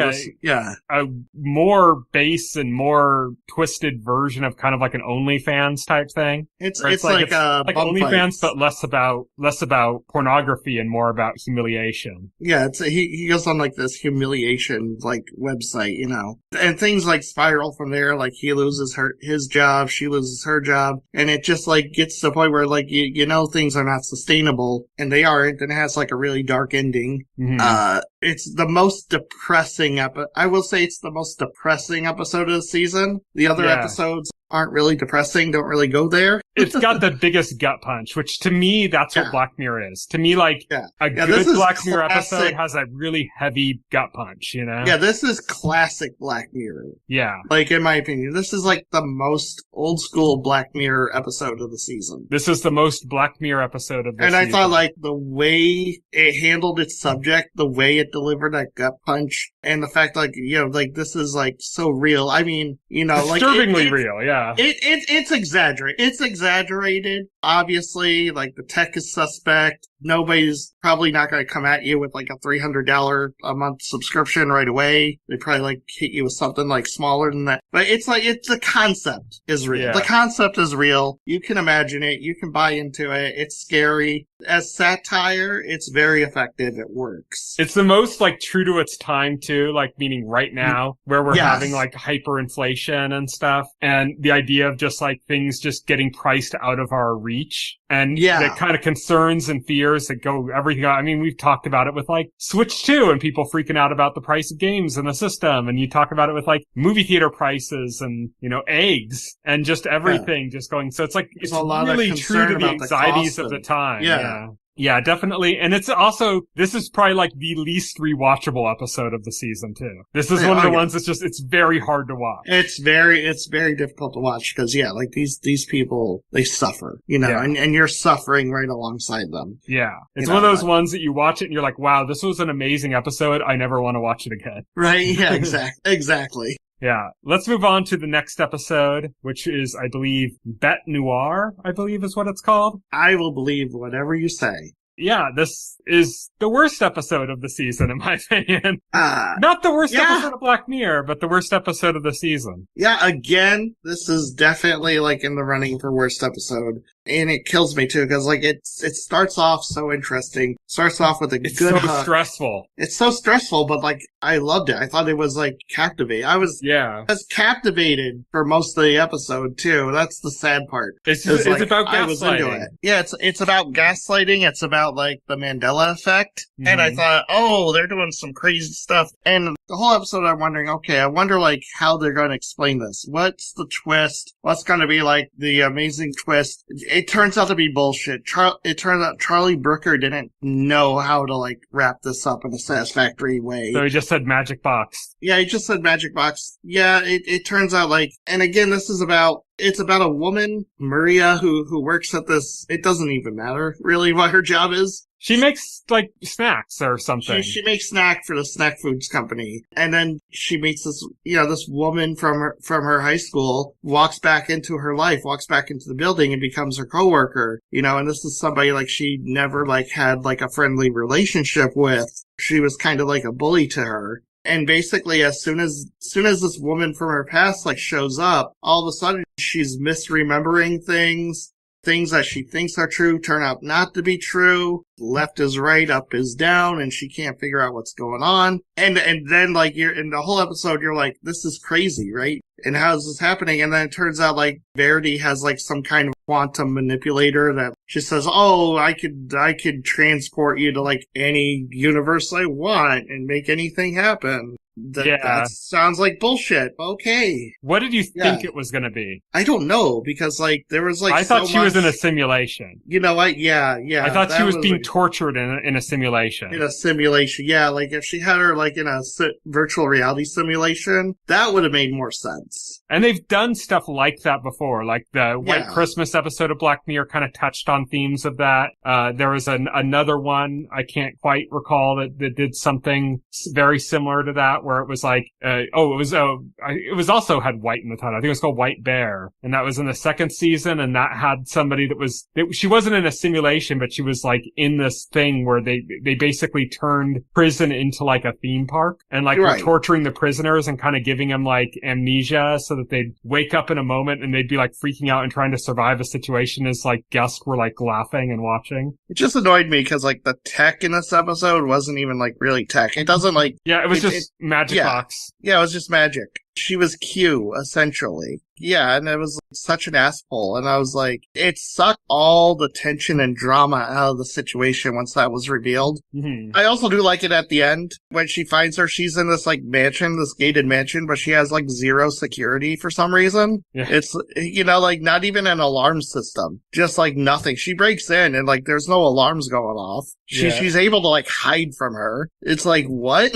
a more base and more twisted version of kind of like an OnlyFans type thing. It's like OnlyFans, but less about pornography and more about humiliation. Yeah, he goes on like this humiliation like website, you know, and things like spiral from there. Like he loses his job, she loses her job, and it just like gets to the point where like you know things are not sustainable, and they aren't, and it has like a really dark ending. Mm-hmm. It's the most depressing I will say it's the most depressing episode of the season. The other episodes aren't really depressing, don't really go there. It's got the biggest gut punch, which to me, that's what Black Mirror is. To me, like, a good Black Mirror episode has a really heavy gut punch, you know? Yeah, this is classic Black Mirror. Yeah. Like, in my opinion, this is like the most old school Black Mirror episode of the season. This is the most Black Mirror episode of the season. And I thought, like, the way it handled its subject, the way it delivered that gut punch, and the fact, like, you know, like, this is, like, so real. I mean, you know, like... Disturbingly real, yeah. It's exaggerated. It's exaggerated. Obviously, like, the tech is suspect. Nobody's probably not going to come at you with, like, a $300 a month subscription right away. They probably, like, hit you with something, like, smaller than that. But it's like, the concept is real. Yeah. The concept is real. You can imagine it. You can buy into it. It's scary. As satire, it's very effective. It works. It's the most, like, true to its time, too. Like, meaning right now, where we're having, like, hyperinflation and stuff. And the idea of just, like, things just getting priced out of our reach. And the kind of concerns and fears that go everything. I mean, we've talked about it with like Switch 2 and people freaking out about the price of games in the system. And you talk about it with like movie theater prices and, you know, eggs and just everything just going. So it's like, it's really true to the anxieties of the time. Yeah, definitely. And it's also, this is probably like the least rewatchable episode of the season too. This is one of the ones that's just, it's very hard to watch. It's very difficult to watch because like these people, they suffer, you know, and you're suffering right alongside them. Yeah. It's one of those ones that you watch it and you're like, wow, this was an amazing episode. I never want to watch it again. Right. Yeah, exactly. Yeah. Let's move on to the next episode, which is, I believe, Bête Noire, I believe is what it's called. I will believe whatever you say. Yeah, this is the worst episode of the season, in my opinion. Not the worst episode of Black Mirror, but the worst episode of the season. Yeah, again, this is definitely, like, in the running for worst episode. And it kills me, too, because, like, it starts off so interesting. Starts off with a good hook. It's so stressful. It's so stressful, but, like, I loved it. I thought it was, like, captivating. I was captivated for most of the episode, too. That's the sad part. It's about gaslighting. I was into it. Yeah, it's about gaslighting. It's about, like, the Mandela effect. Mm-hmm. And I thought, oh, they're doing some crazy stuff. And the whole episode, I'm wondering, okay, I wonder, like, how they're going to explain this. What's the twist? What's going to be, like, the amazing twist? It turns out to be bullshit. It turns out Charlie Brooker didn't know how to, like, wrap this up in a satisfactory way. So he just said magic box. Yeah, he just said magic box. Yeah, it turns out, like, and again, it's about a woman, Maria, who works at this, it doesn't even matter really what her job is. She makes, like, snacks or something. She makes snack for the snack foods company. And then she meets this woman from her high school, walks back into her life, walks back into the building and becomes her coworker, and this is somebody, like, she never, like, had, like, a friendly relationship with. She was kind of like a bully to her. And basically, as soon as this woman from her past, like, shows up, all of a sudden she's misremembering things that she thinks are true turn out not to be true. Left is right, up is down, and she can't figure out what's going on. And then, like, you're in the whole episode, you're like, this is crazy, right? And how is this happening? And then it turns out, like, Verity has, like, some kind of quantum manipulator that she says, oh, I could transport you to, like, any universe I want and make anything happen. That sounds like bullshit. Okay. What did you think it was going to be? I don't know, because, like, there was, like, I thought she was in a simulation. You know what? Yeah. I thought she was being tortured in a simulation. In a simulation, yeah. Like, if she had her, like, in a virtual reality simulation, that would have made more sense. And they've done stuff like that before. Like, the White Christmas episode of Black Mirror kind of touched on themes of that. There was another one, I can't quite recall, that did something very similar to that, where it was like, it was also had white in the title. I think it was called White Bear. And that was in the second season, and that had somebody she wasn't in a simulation, but she was, like, in this thing where they basically turned prison into, like, a theme park, and, like, were torturing the prisoners and kind of giving them, like, amnesia so that they'd wake up in a moment and they'd be, like, freaking out and trying to survive a situation as, like, guests were, like, laughing and watching. It just annoyed me because, like, the tech in this episode wasn't even, like, really tech. It doesn't, like... Yeah, it was just magic box. Yeah, it was just magic. She was Q, essentially. Yeah, and it was such an asshole. And I was like, it sucked all the tension and drama out of the situation once that was revealed. Mm-hmm. I also do like it at the end when she finds her. She's in this, like, mansion, this gated mansion, but she has, like, zero security for some reason. Yeah. It's, like, not even an alarm system. Just, like, nothing. She breaks in and, like, there's no alarms going off. She's able to, like, hide from her. It's like, what?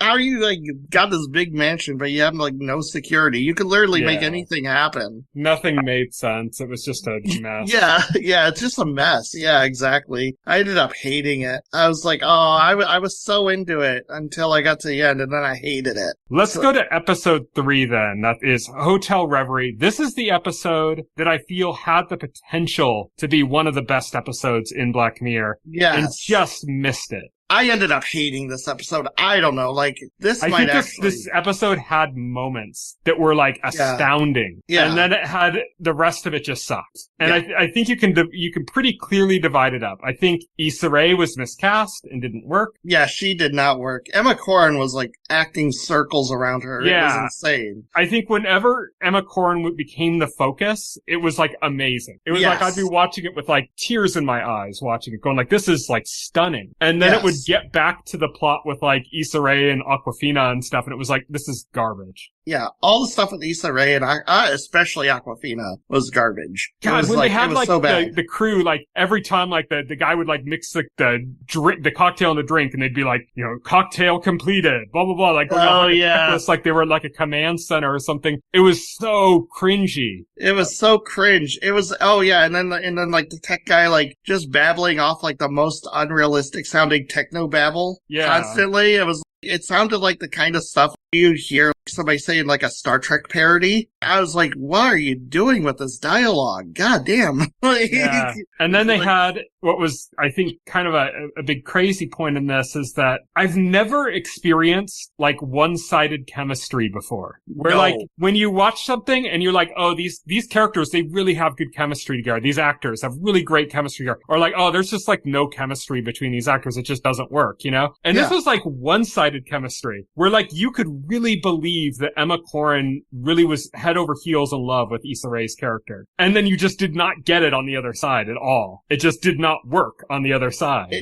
How are you, like, got this big mansion, but you have, like, no security? You could literally make anything happen. Nothing made sense. It was just a mess. Yeah, it's just a mess. Yeah, exactly. I ended up hating it. I was like, I was so into it until I got to the end, and then I hated it. Let's go to episode 3 then. That is Hotel Reverie. This is the episode that I feel had the potential to be one of the best episodes in Black Mirror. Yes. And just missed it. I ended up hating this episode. I don't know. Like, this I think this episode had moments that were, like, astounding. Yeah. And then it had the rest of it just sucked. And I think you can pretty clearly divide it up. I think Issa Rae was miscast and didn't work. Yeah, she did not work. Emma Corrin was, like, acting circles around her. Yeah. It was insane. I think whenever Emma Corrin became the focus, it was, like, amazing. It was like I'd be watching it with, like, tears in my eyes watching it, going like, this is, like, stunning. And then it would get back to the plot with, like, Issa Rae and Awkwafina and stuff, and it was like, this is garbage. Yeah, all the stuff with Issa Rae and especially Awkwafina was garbage. God, when like, they had, like, so the crew, like, every time, like, the guy would, like, mix the cocktail and the drink, and they'd be like, cocktail completed, blah, blah, blah, like, checklist, like they were like a command center or something. It was so cringy. It was so cringe. It was, and then like the tech guy, like, just babbling off, like, the most unrealistic sounding techno babble constantly. It sounded like the kind of stuff you hear somebody saying, like, a Star Trek parody. I was like, what are you doing with this dialogue? God damn. Yeah. And then they had what was, I think, kind of a big crazy point in this is that I've never experienced, like, one-sided chemistry before. Where, like, when you watch something and you're like, oh, these characters, they really have good chemistry together. These actors have really great chemistry together. Or, like, oh, there's just, like, no chemistry between these actors. It just doesn't work, And this was, like, one-sided chemistry. Where, like, you could really believe that Emma Corrin really was head over heels in love with Issa Rae's character. And then you just did not get it on the other side at all. It just did not work on the other side,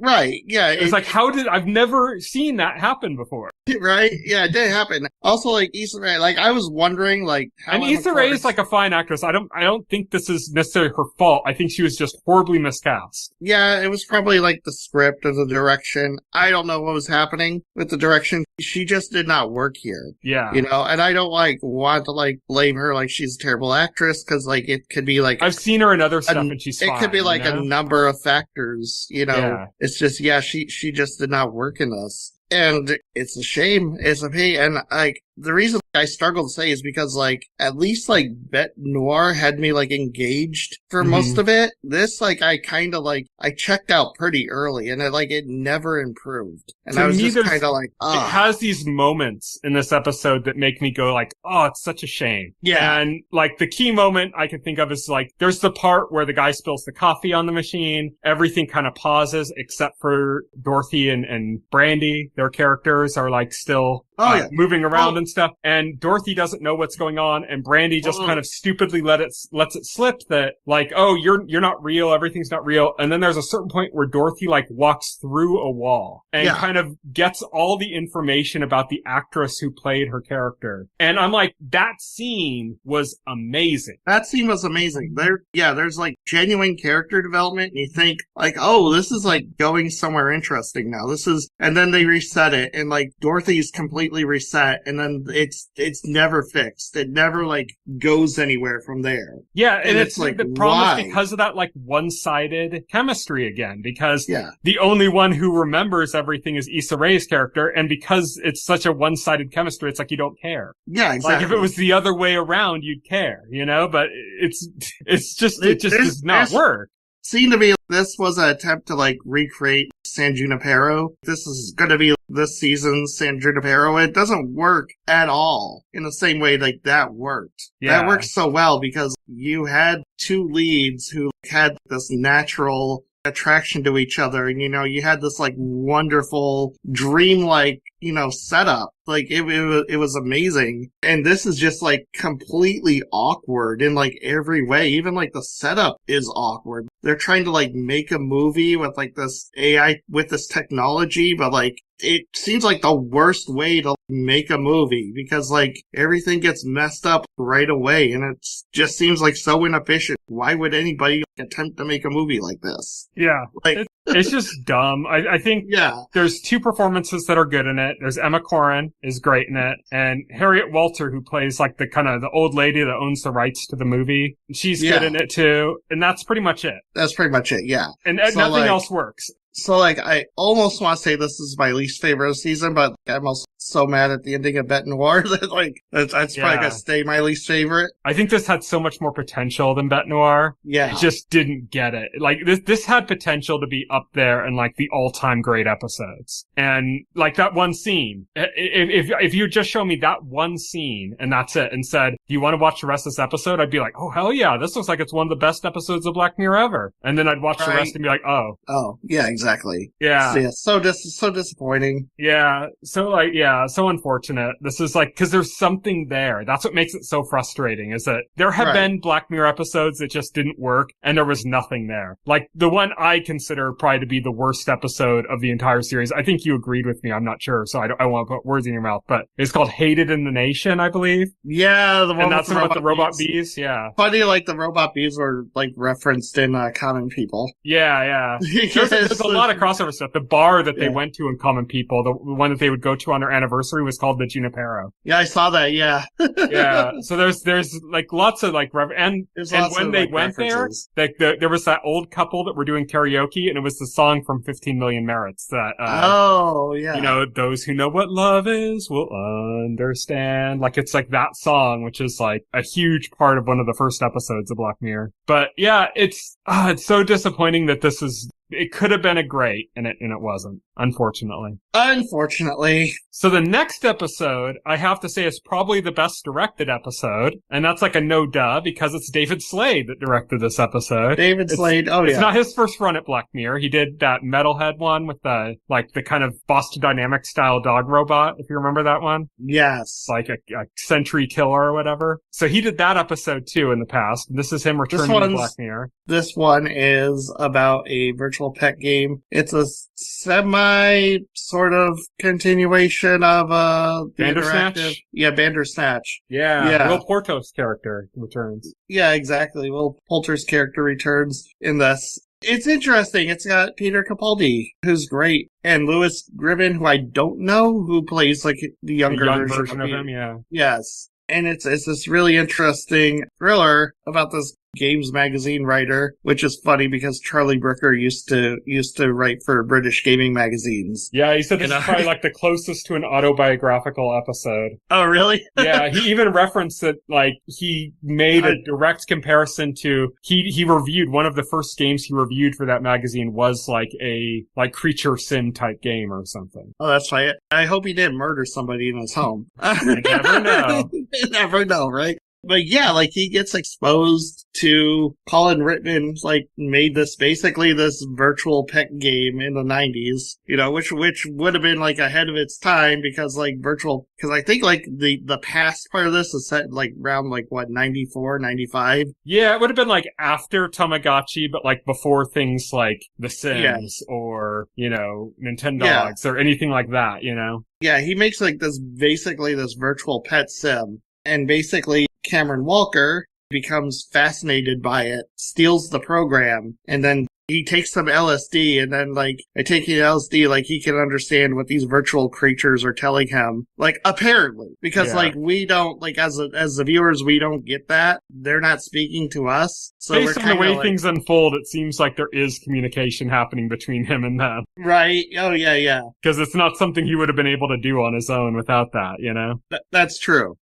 Right, yeah. It's like, I've never seen that happen before. Right? Yeah, it did happen. Also, like, Issa Rae, like, I was wondering, like, how And Issa Rae is like a fine actress. I don't think this is necessarily her fault. I think she was just horribly miscast. Yeah, it was probably like the script or the direction. I don't know what was happening with the direction. She just did not work here. Yeah. You know, and I don't like want to like blame her like she's a terrible actress because like it could be like I've seen her in other stuff and she's fine. It could be like you know? a number of factors, you know. Yeah. It's just she just did not work in this. And it's a shame. It's a pity. And like the reason I struggle to say is because like at least like Bête Noire had me like engaged for most of it. This like I kind of like I checked out pretty early and it never improved. And I was just kind of like, It has these moments in this episode that make me go like, oh, it's such a shame. Yeah. And like the key moment I can think of is like there's the part where the guy spills the coffee on the machine. Everything kind of pauses except for Dorothy and Brandy. Their characters are like still moving around and stuff. And Dorothy doesn't know what's going on. And Brandy just kind of stupidly lets it slip that like, oh, you're not real. Everything's not real. And then there's a certain point where Dorothy like walks through a wall and kind of gets all the information about the actress who played her character. And I'm like, that scene was amazing. That scene was amazing. There's like genuine character development. And you think like, oh, this is like going somewhere interesting now. And then they reset it and like Dorothy's completely reset and then it's never fixed. It never like goes anywhere from there. Yeah. And it's like, the problem why? is because of that like one-sided chemistry again, because Yeah. the only one who remembers everything is Issa Rae's character. And because it's such a one-sided chemistry, it's like you don't care. Yeah, exactly. Like if it was the other way around, you'd care, you know, but it just does not work. Seemed to be this was an attempt to like recreate San Junipero. This is going to be this season's San Junipero. It doesn't work at all in the same way like that worked. Yeah. That worked so well because you had two leads who had this natural attraction to each other and you know you had this like wonderful dreamlike setup. Like it was amazing. And this is just like completely awkward in like every way. Even like the setup is awkward. They're trying to like make a movie with like this AI with this technology, but like it seems like the worst way to make a movie because like everything gets messed up right away and it just seems like so inefficient. Why would anybody attempt to make a movie like this? Yeah. Like it's just dumb. I think there's two performances that are good in it. There's Emma Corrin is great in it, and Harriet Walter, who plays like the old lady that owns the rights to the movie. She's good in it too, and that's pretty much it. That's pretty much it, yeah. And so, nothing else works. So, like, I almost want to say this is my least favorite season, but I'm also so mad at the ending of Bête Noire that, like, that's probably going to stay my least favorite. I think this had so much more potential than Bête Noire. Yeah. It just didn't get it. Like, this had potential to be up there in, like, the all-time great episodes. And, like, that one scene, if you just show me that one scene and that's it and said, do you want to watch the rest of this episode? I'd be like, oh, hell yeah, this looks like it's one of the best episodes of Black Mirror ever. And then I'd watch the rest and be like, oh. Oh, yeah, exactly. Yeah. So disappointing. Yeah. So so unfortunate. This is like, cause there's something there. That's what makes it so frustrating is that there have been Black Mirror episodes that just didn't work and there was nothing there. Like the one I consider probably to be the worst episode of the entire series. I think you agreed with me. I'm not sure. So I won't put words in your mouth, but it's called Hated in the Nation, I believe. Yeah. The one and that's about the robot bees. Yeah. Funny, like the robot bees were like referenced in Common People. Yeah. Yeah. There's a lot of crossover stuff. The bar that they went to in Common People, the one that they would go to on their anniversary was called the Junipero. Yeah, I saw that. Yeah. Yeah. So there's like lots of like and when they went references. there, like there was that old couple that were doing karaoke, and it was the song from 15 Million Merits that. Those who know what love is will understand. Like it's like that song, which is like a huge part of one of the first episodes of Black Mirror. But yeah, it's so disappointing that this is. It could have been a great, and it wasn't, unfortunately. Unfortunately. So the next episode, I have to say, is probably the best directed episode, and that's like a no-duh, because it's David Slade that directed this episode. David Slade, It's not his first run at Black Mirror. He did that Metalhead one with the kind of Boston Dynamics style dog robot, if you remember that one. Yes. Like a sentry killer or whatever. So he did that episode too in the past. This is him returning to Black Mirror. This one is about a virtual virtual pet game. It's a semi sort of continuation of the Bandersnatch? Yeah, Bandersnatch. Yeah, Will Porto's character returns. Yeah, exactly. Will Poulter's character returns in this. It's interesting. It's got Peter Capaldi, who's great, and Louis Griffin, who I don't know, who plays like the younger version of him. Yeah. Yes. And it's this really interesting thriller about this games magazine writer, which is funny because Charlie Brooker used to write for British gaming magazines. Yeah, he said this is probably like the closest to an autobiographical episode. Oh, really? Yeah, he even referenced that, like, he made a direct comparison to, he reviewed, one of the first games he reviewed for that magazine was like a, like, creature sim type game or something. Oh, that's right. I hope he didn't murder somebody in his home. You never know. You never know, right? But yeah, like he gets exposed to Colin Rittman, like made this basically this virtual pet game in the 90s, you know, which would have been like ahead of its time because I think like the past part of this is set like around like what, 94, 95? Yeah, it would have been like after Tamagotchi, but like before things like The Sims or, you know, Nintendogs or anything like that, you know? Yeah, he makes like this basically this virtual pet sim. And basically, Cameron Walker becomes fascinated by it, steals the program, and then he takes some LSD, and then, like, by taking LSD, like, he can understand what these virtual creatures are telling him. Like, apparently. Because, like, we don't, like, as the viewers, we don't get that. They're not speaking to us. So based on the way things unfold, it seems like there is communication happening between him and them. Right. Oh, yeah. Because it's not something he would have been able to do on his own without that, you know? That's true.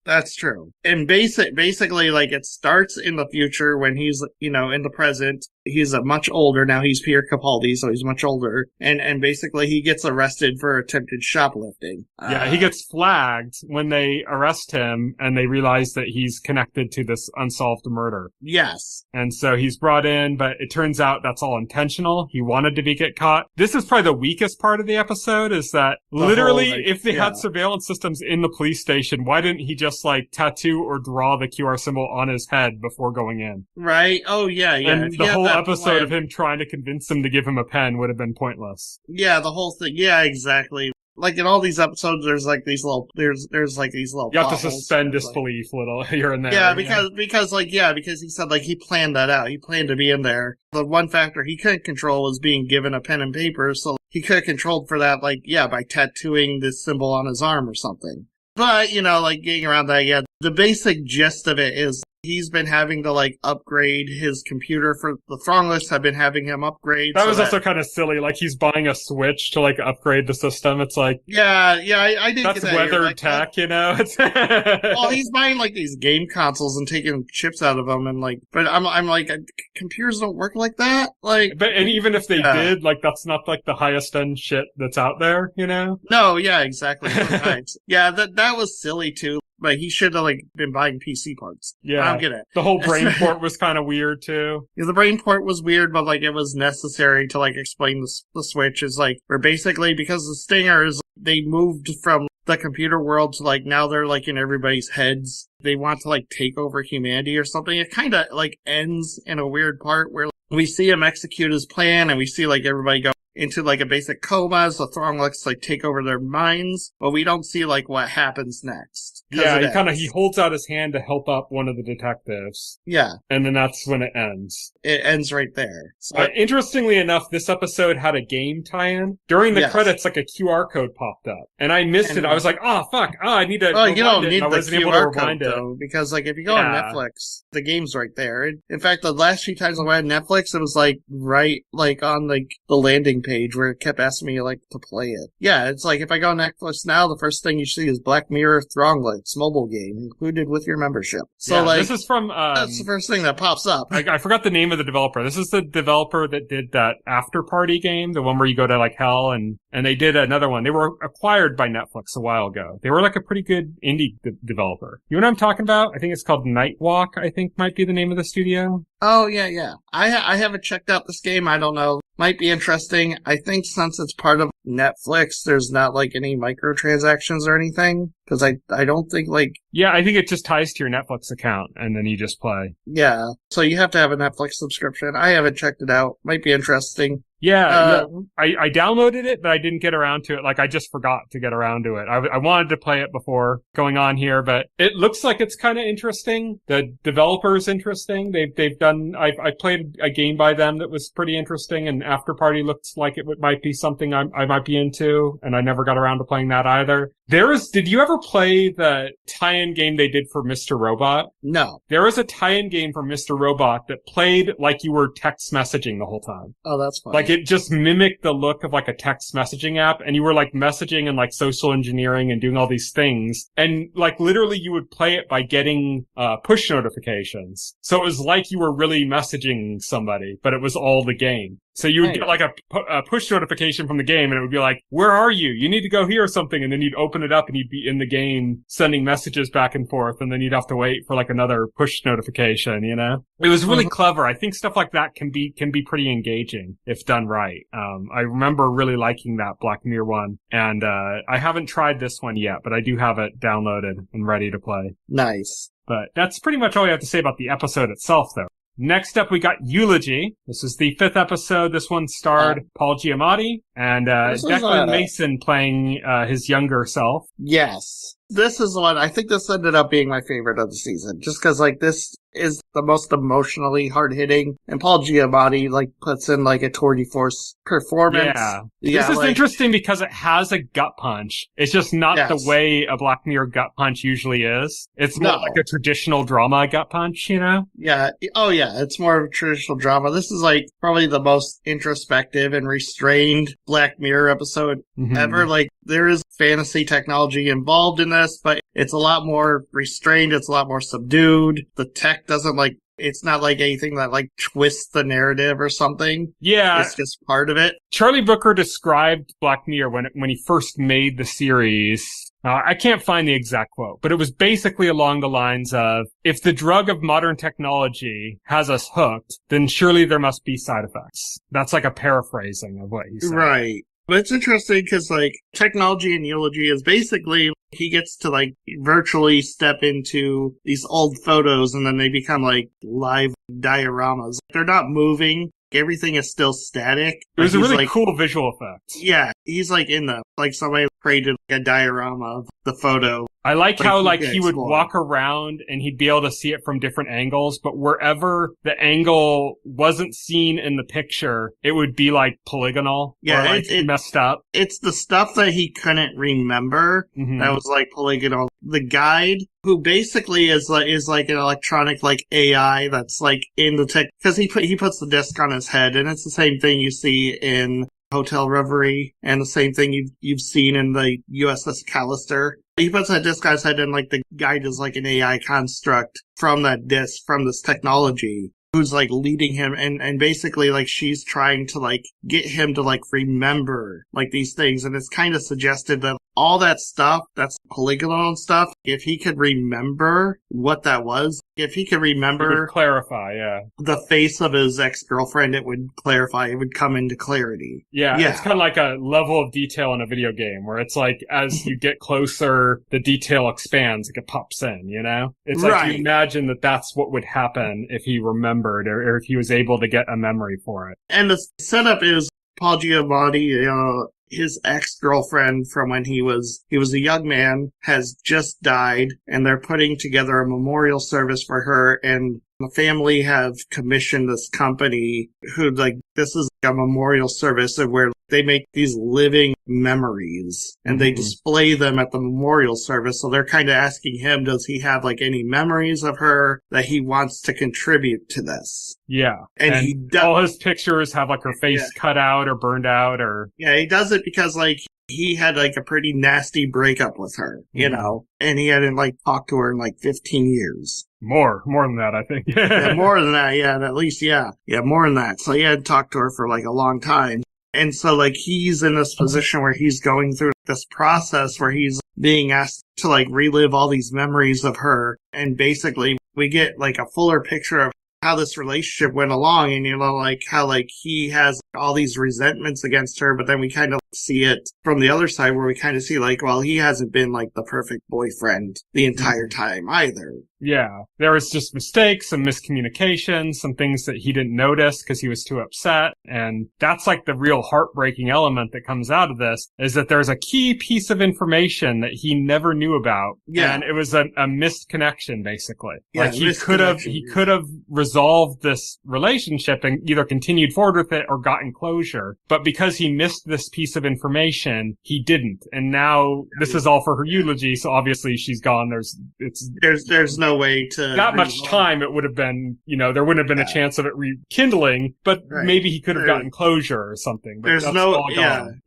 And basically, like, it starts in the future when he's, you know, in the present. He's much older now. He's Peter Capaldi, so he's much older. And basically he gets arrested for attempted shoplifting. Yeah, he gets flagged when they arrest him and they realize that he's connected to this unsolved murder. Yes. And so he's brought in, but it turns out that's all intentional. He wanted to get caught. This is probably the weakest part of the episode, is that literally if they had surveillance systems in the police station, why didn't he just like tattoo or draw the QR symbol on his head before going in? Right. Oh, yeah. And the whole episode of him trying to convince them to give him a pen would have been pointless. Yeah, the whole thing. Yeah, exactly. Like in all these episodes, there's like these little, there's like these little. You have to suspend disbelief a little here and there. Yeah, because he said like he planned that out. He planned to be in there. The one factor he couldn't control was being given a pen and paper, so he could have controlled for that, like, by tattooing this symbol on his arm or something. But, you know, like getting around that, the basic gist of it is he's been having to, like, upgrade his computer for the Throngless have been having him upgrade. That was also kind of silly. Like, he's buying a Switch to, like, upgrade the system. It's like... I didn't get that. That's weathered tech, you know? Well, he's buying, like, these game consoles and taking chips out of them and, like... But I'm like, computers don't work like that? Like... And even if they did, like, that's not, like, the highest-end shit that's out there, you know? No, yeah, exactly. Right. Yeah, that was silly, too. But he should have, like, been buying PC parts. Yeah. I don't get it. The whole brain port was kind of weird, too. Yeah, the brain port was weird, but, like, it was necessary to, like, explain the Switch is, like, where basically, because the Stingers, they moved from the computer world to, like, now they're, like, in everybody's heads. They want to, like, take over humanity or something. It kind of, like, ends in a weird part where we see him execute his plan and we see, like, everybody go into, like, a basic coma as the Thronglets, like, take over their minds, but we don't see, like, what happens next. Yeah, he holds out his hand to help up one of the detectives. Yeah. And then that's when it ends. It ends right there. So, interestingly enough, this episode had a game tie-in. During the credits, like, a QR code popped up. And I missed it. I was like, oh, fuck. Oh, I need to rewind you don't it. need I the wasn't able QR to rewind code, it. though, because, like, if you go on Netflix, the game's right there. In fact, the last few times I went on Netflix, it was, like, right, like, on, like, the landing page where it kept asking me, like, to play it. Yeah, it's like, if I go on Netflix now, the first thing you see is Black Mirror Thronglets mobile game, included with your membership. So, like, this is from, that's the first thing that pops up. I forgot the name of the developer. This is the developer that did that After Party game, the one where you go to, like, hell, and they did another one. They were acquired by Netflix a while ago. They were, like, a pretty good indie developer. You know what I'm talking about? I think it's called Nightwalk, I think might be the name of the studio. Oh, yeah. I haven't checked out this game. I don't know. Might be interesting. I think since it's part of Netflix, there's not like any microtransactions or anything? Because I don't think like... Yeah, I think it just ties to your Netflix account, and then you just play. Yeah, so you have to have a Netflix subscription. I haven't checked it out. Might be interesting. Yeah, I downloaded it, but I didn't get around to it. Like, I just forgot to get around to it. I wanted to play it before going on here, but it looks like it's kind of interesting. The developer's interesting. They've done, I played a game by them that was pretty interesting, and After Party looked like it might be something I might be into, and I never got around to playing that either. Did you ever play the tie-in game they did for Mr. Robot? No. There was a tie-in game for Mr. Robot that played like you were text messaging the whole time. Oh, that's fun. Like, it just mimicked the look of like a text messaging app, and you were like messaging and like social engineering and doing all these things. And like literally you would play it by getting push notifications. So it was like you were really messaging somebody, but it was all the game. So you would get like a push notification from the game, and it would be like, where are you? You need to go here or something. And then you'd open it up and you'd be in the game sending messages back and forth. And then you'd have to wait for like another push notification, you know? It was really clever. I think stuff like that can be pretty engaging if done right. I remember really liking that Black Mirror one. And, I haven't tried this one yet, but I do have it downloaded and ready to play. Nice. But that's pretty much all we have to say about the episode itself, though. Next up, we got Eulogy. This is the 5th episode. This one starred Paul Giamatti and Declan Mason playing his younger self. Yes. This is the one, I think this ended up being my favorite of the season, just because, like, this is the most emotionally hard-hitting, and Paul Giamatti, like, puts in, like, a tour de force performance. Yeah, this is interesting because it has a gut punch. It's just not the way a Black Mirror gut punch usually is. It's more like a traditional drama gut punch, you know? Yeah. Oh, yeah, it's more of a traditional drama. This is, like, probably the most introspective and restrained Black Mirror episode ever. Like, there is fantasy technology involved in this, but it's a lot more restrained. It's a lot more subdued. The tech doesn't it's not like anything that like twists the narrative or something. Yeah. It's just part of it. Charlie Brooker described Black Mirror when he first made the series. I can't find the exact quote, but it was basically along the lines of, if the drug of modern technology has us hooked, then surely there must be side effects. That's like a paraphrasing of what he said. Right. But it's interesting because, like, technology in Eulogy is basically, he gets to, like, virtually step into these old photos and then they become, like, live dioramas. They're not moving. Everything is still static. It was a really cool visual effect. Yeah. He's, like, like, somebody created like, a diorama of the photo. I like how, like, he would walk around and he'd be able to see it from different angles, but wherever the angle wasn't seen in the picture, it would be, like, polygonal. Yeah, or, like, messed up. It's the stuff that he couldn't remember that was, like, polygonal. The guide, who basically is like an electronic, like, AI that's, like, in the tech, because he puts the disc on his head, and it's the same thing you see in Hotel Reverie, and the same thing you've seen in the USS Callister. He puts that disc on his head, and like the guide is like an AI construct from that disc, from this technology, who's like leading him, and basically like she's trying to like get him to like remember like these things, and it's kind of suggested that all that stuff, that's polygonal and stuff, if he could remember what that was, if he could remember... It would clarify, yeah. The face of his ex-girlfriend, it would clarify, it would come into clarity. Yeah, it's kind of like a level of detail in a video game, where it's like, as you get closer, the detail expands, like it pops in, you know? It's like, you imagine that that's what would happen if he remembered, or if he was able to get a memory for it. And the setup is Paul Giamatti, his ex-girlfriend from when he was a young man has just died, and they're putting together a memorial service for her, and the family have commissioned this company who, like, this is a memorial service where they make these living memories and they display them at the memorial service. So they're kind of asking him, does he have like any memories of her that he wants to contribute to this? Yeah. And all his pictures have like her face cut out or burned out or... Yeah, he does it because like he had like a pretty nasty breakup with her, you know, and he hadn't like talked to her in like 15 years. More than that, I think. Yeah, more than that, yeah, at least, yeah, more than that. So he hadn't talked to her for like a long time. And so like he's in this position where he's going through this process where he's being asked to like relive all these memories of her. And basically we get like a fuller picture of how this relationship went along, and you know, like how like he has all these resentments against her, but then we kind of see it from the other side where we kind of see like, well, he hasn't been like the perfect boyfriend the entire time either. Yeah, there was just mistakes, some miscommunication, some things that he didn't notice because he was too upset. And that's like the real heartbreaking element that comes out of this, is that there's a key piece of information that he never knew about. Yeah. And it was a missed connection, basically. Yeah, like he could have resolved this relationship and either continued forward with it or gotten closure. But because he missed this piece of information, he didn't. And now this is all for her eulogy, so obviously she's gone. There's no way to that much time. It would have been, there wouldn't have been a chance of it rekindling, but maybe he could have gotten closure or something. But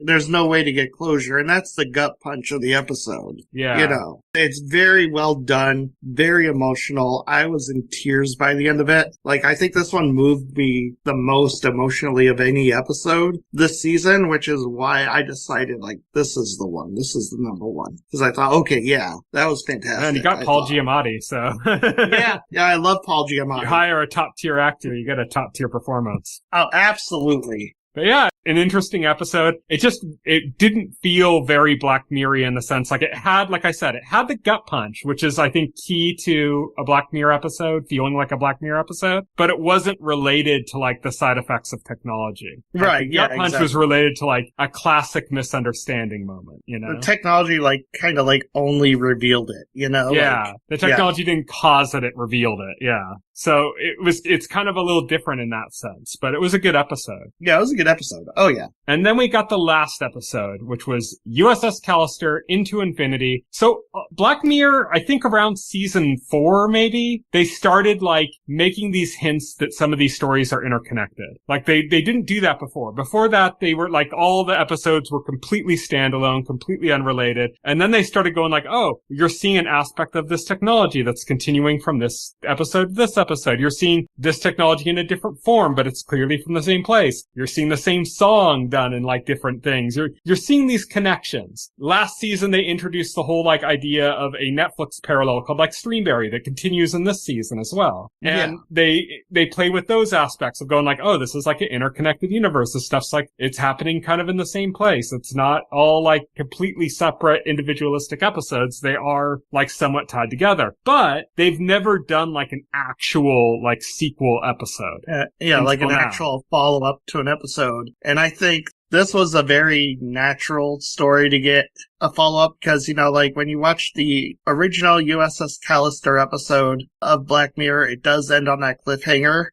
there's no way to get closure, and that's the gut punch of the episode. Yeah, it's very well done, very emotional. I was in tears by the end of it. Like, I think this one moved me the most emotionally of any episode this season, which is why I decided, like, this is the one. This is the number one. Because I thought, okay, yeah, that was fantastic. And you got Paul Giamatti, so. yeah, I love Paul Giamatti. You hire a top-tier actor, you get a top-tier performance. Oh, absolutely. But yeah, an interesting episode. It didn't feel very Black Mirror in the sense, like it had, like I said, it had the gut punch, which is, I think, key to a Black Mirror episode, feeling like a Black Mirror episode, but it wasn't related to, like, the side effects of technology. Right, the gut punch was related to, like, a classic misunderstanding moment, The technology, like, kind of, like, only revealed it, Yeah, like, the technology didn't cause it revealed it, yeah. So it's kind of a little different in that sense, but it was a good episode. Yeah, it was a good episode. Oh, yeah. And then we got the last episode, which was USS Callister Into Infinity. So Black Mirror, I think around season 4, maybe, they started, like, making these hints that some of these stories are interconnected. Like, they didn't do that before. Before that, they were, like, all the episodes were completely standalone, completely unrelated. And then they started going like, oh, you're seeing an aspect of this technology that's continuing from this episode to this episode. You're seeing this technology in a different form, but it's clearly from the same place. You're seeing the same song done in, like, different things. You're seeing these connections. Last season, they introduced the whole, like, idea of a Netflix parallel called, like, Streamberry that continues in this season as well. And they play with those aspects of going like, oh, this is like an interconnected universe. This stuff's like, it's happening kind of in the same place. It's not all, like, completely separate individualistic episodes. They are, like, somewhat tied together. But they've never done, like, an actual, like, sequel episode. Like an actual follow-up to an episode. And I think this was a very natural story to get a follow-up because, like, when you watch the original USS Callister episode of Black Mirror, it does end on that cliffhanger,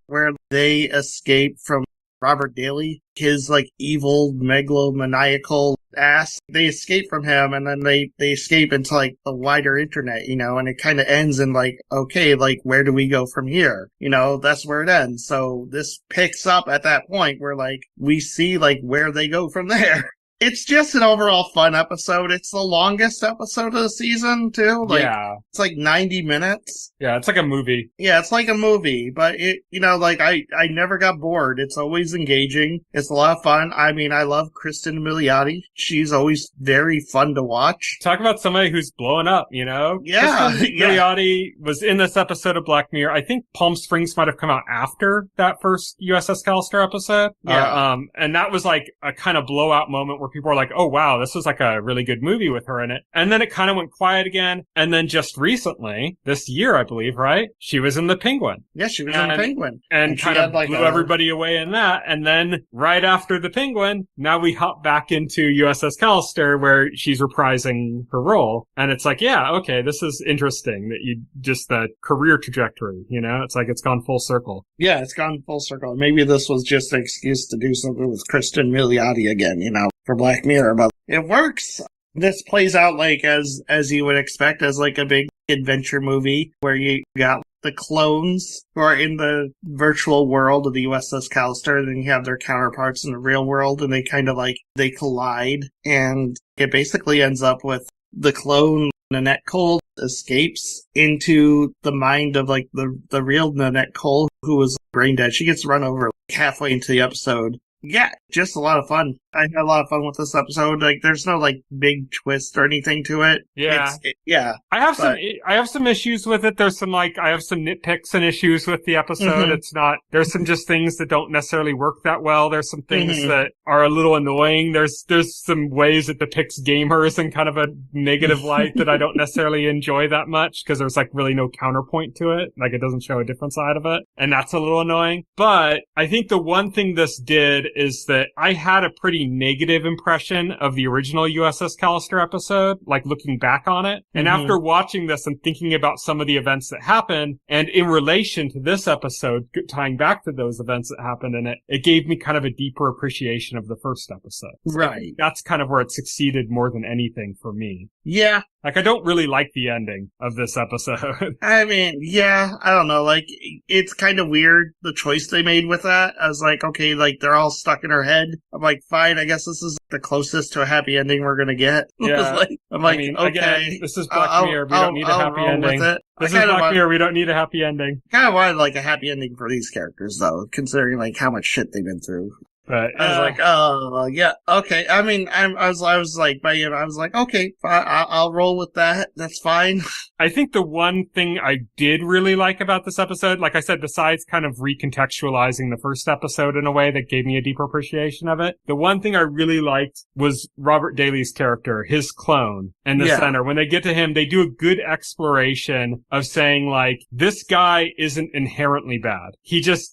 where they escape from Robert Daly, his, like, evil, megalomaniacal ass. They escape from him, and then they escape into, like, the wider internet, and it kind of ends in, like, okay, like, where do we go from here? That's where it ends. So this picks up at that point where, like, we see, like, where they go from there. It's just an overall fun episode. It's the longest episode of the season, too. Like, it's like 90 minutes. Yeah, it's like a movie. Yeah, it's like a movie, but it, like, I never got bored. It's always engaging. It's a lot of fun. I mean, I love Kristen Milioti. She's always very fun to watch. Talk about somebody who's blowing up, Yeah. Kristen Milioti was in this episode of Black Mirror. I think Palm Springs might have come out after that first USS Callister episode. Yeah. And that was like a kind of blowout moment where people are like, oh wow, this was like a really good movie with her in it. And then it kind of went quiet again. And then just recently, this year, I believe, right? She was in The Penguin. Yeah, she was in The Penguin. And kind of blew everybody away in that. And then right after The Penguin, now we hop back into USS Callister where she's reprising her role. And it's like, yeah, okay, this is interesting that the career trajectory, it's like it's gone full circle. Yeah, it's gone full circle. Maybe this was just an excuse to do something with Kristen Milioti again, for Black Mirror, but it works. This plays out like as you would expect, as like a big adventure movie where you got the clones who are in the virtual world of the USS Callister, and then you have their counterparts in the real world, and they kind of like, they collide, and it basically ends up with the clone Nanette Cole escapes into the mind of like the real Nanette Cole, who was brain dead. She gets run over halfway into the episode Yeah, just a lot of fun. I had a lot of fun with this episode. Like, there's no like big twist or anything to it. Yeah. Yeah. I have some issues with it. There's some I have some nitpicks and issues with the episode. Mhm. It's not, there's some just things that don't necessarily work that well. There's some things Mhm. that are a little annoying. There's some ways it depicts gamers in kind of a negative light that I don't necessarily enjoy that much because there's like really no counterpoint to it. Like, it doesn't show a different side of it. And that's a little annoying. But I think the one thing this did is that I had a pretty negative impression of the original USS Callister episode, like looking back on it. And Mhm. after watching this and thinking about some of the events that happened, and in relation to this episode, tying back to those events that happened in it, it gave me kind of a deeper appreciation of the first episode. So Right. that's kind of where it succeeded more than anything for me. Yeah. Like, I don't really like the ending of this episode. I mean, yeah, I don't know. Like, it's kind of weird, the choice they made with that. I was like, okay, like, they're all stuck in her head. I'm like, fine, I guess this is the closest to a happy ending we're gonna get. Yeah. I'm like, I mean, okay. again, this is Black Mirror. We don't need a happy roll ending. with it. This is Black Mirror. We don't need a happy ending. Kind of wanted like a happy ending for these characters, though, considering like how much shit they've been through. But I was like, oh, yeah, okay. I mean, I was like, by I was like, okay, I'll roll with that. That's fine. I think the one thing I did really like about this episode, like I said, besides kind of recontextualizing the first episode in a way that gave me a deeper appreciation of it, the one thing I really liked was Robert Daly's character, his clone in the center. When they get to him, they do a good exploration of saying, like, this guy isn't inherently bad.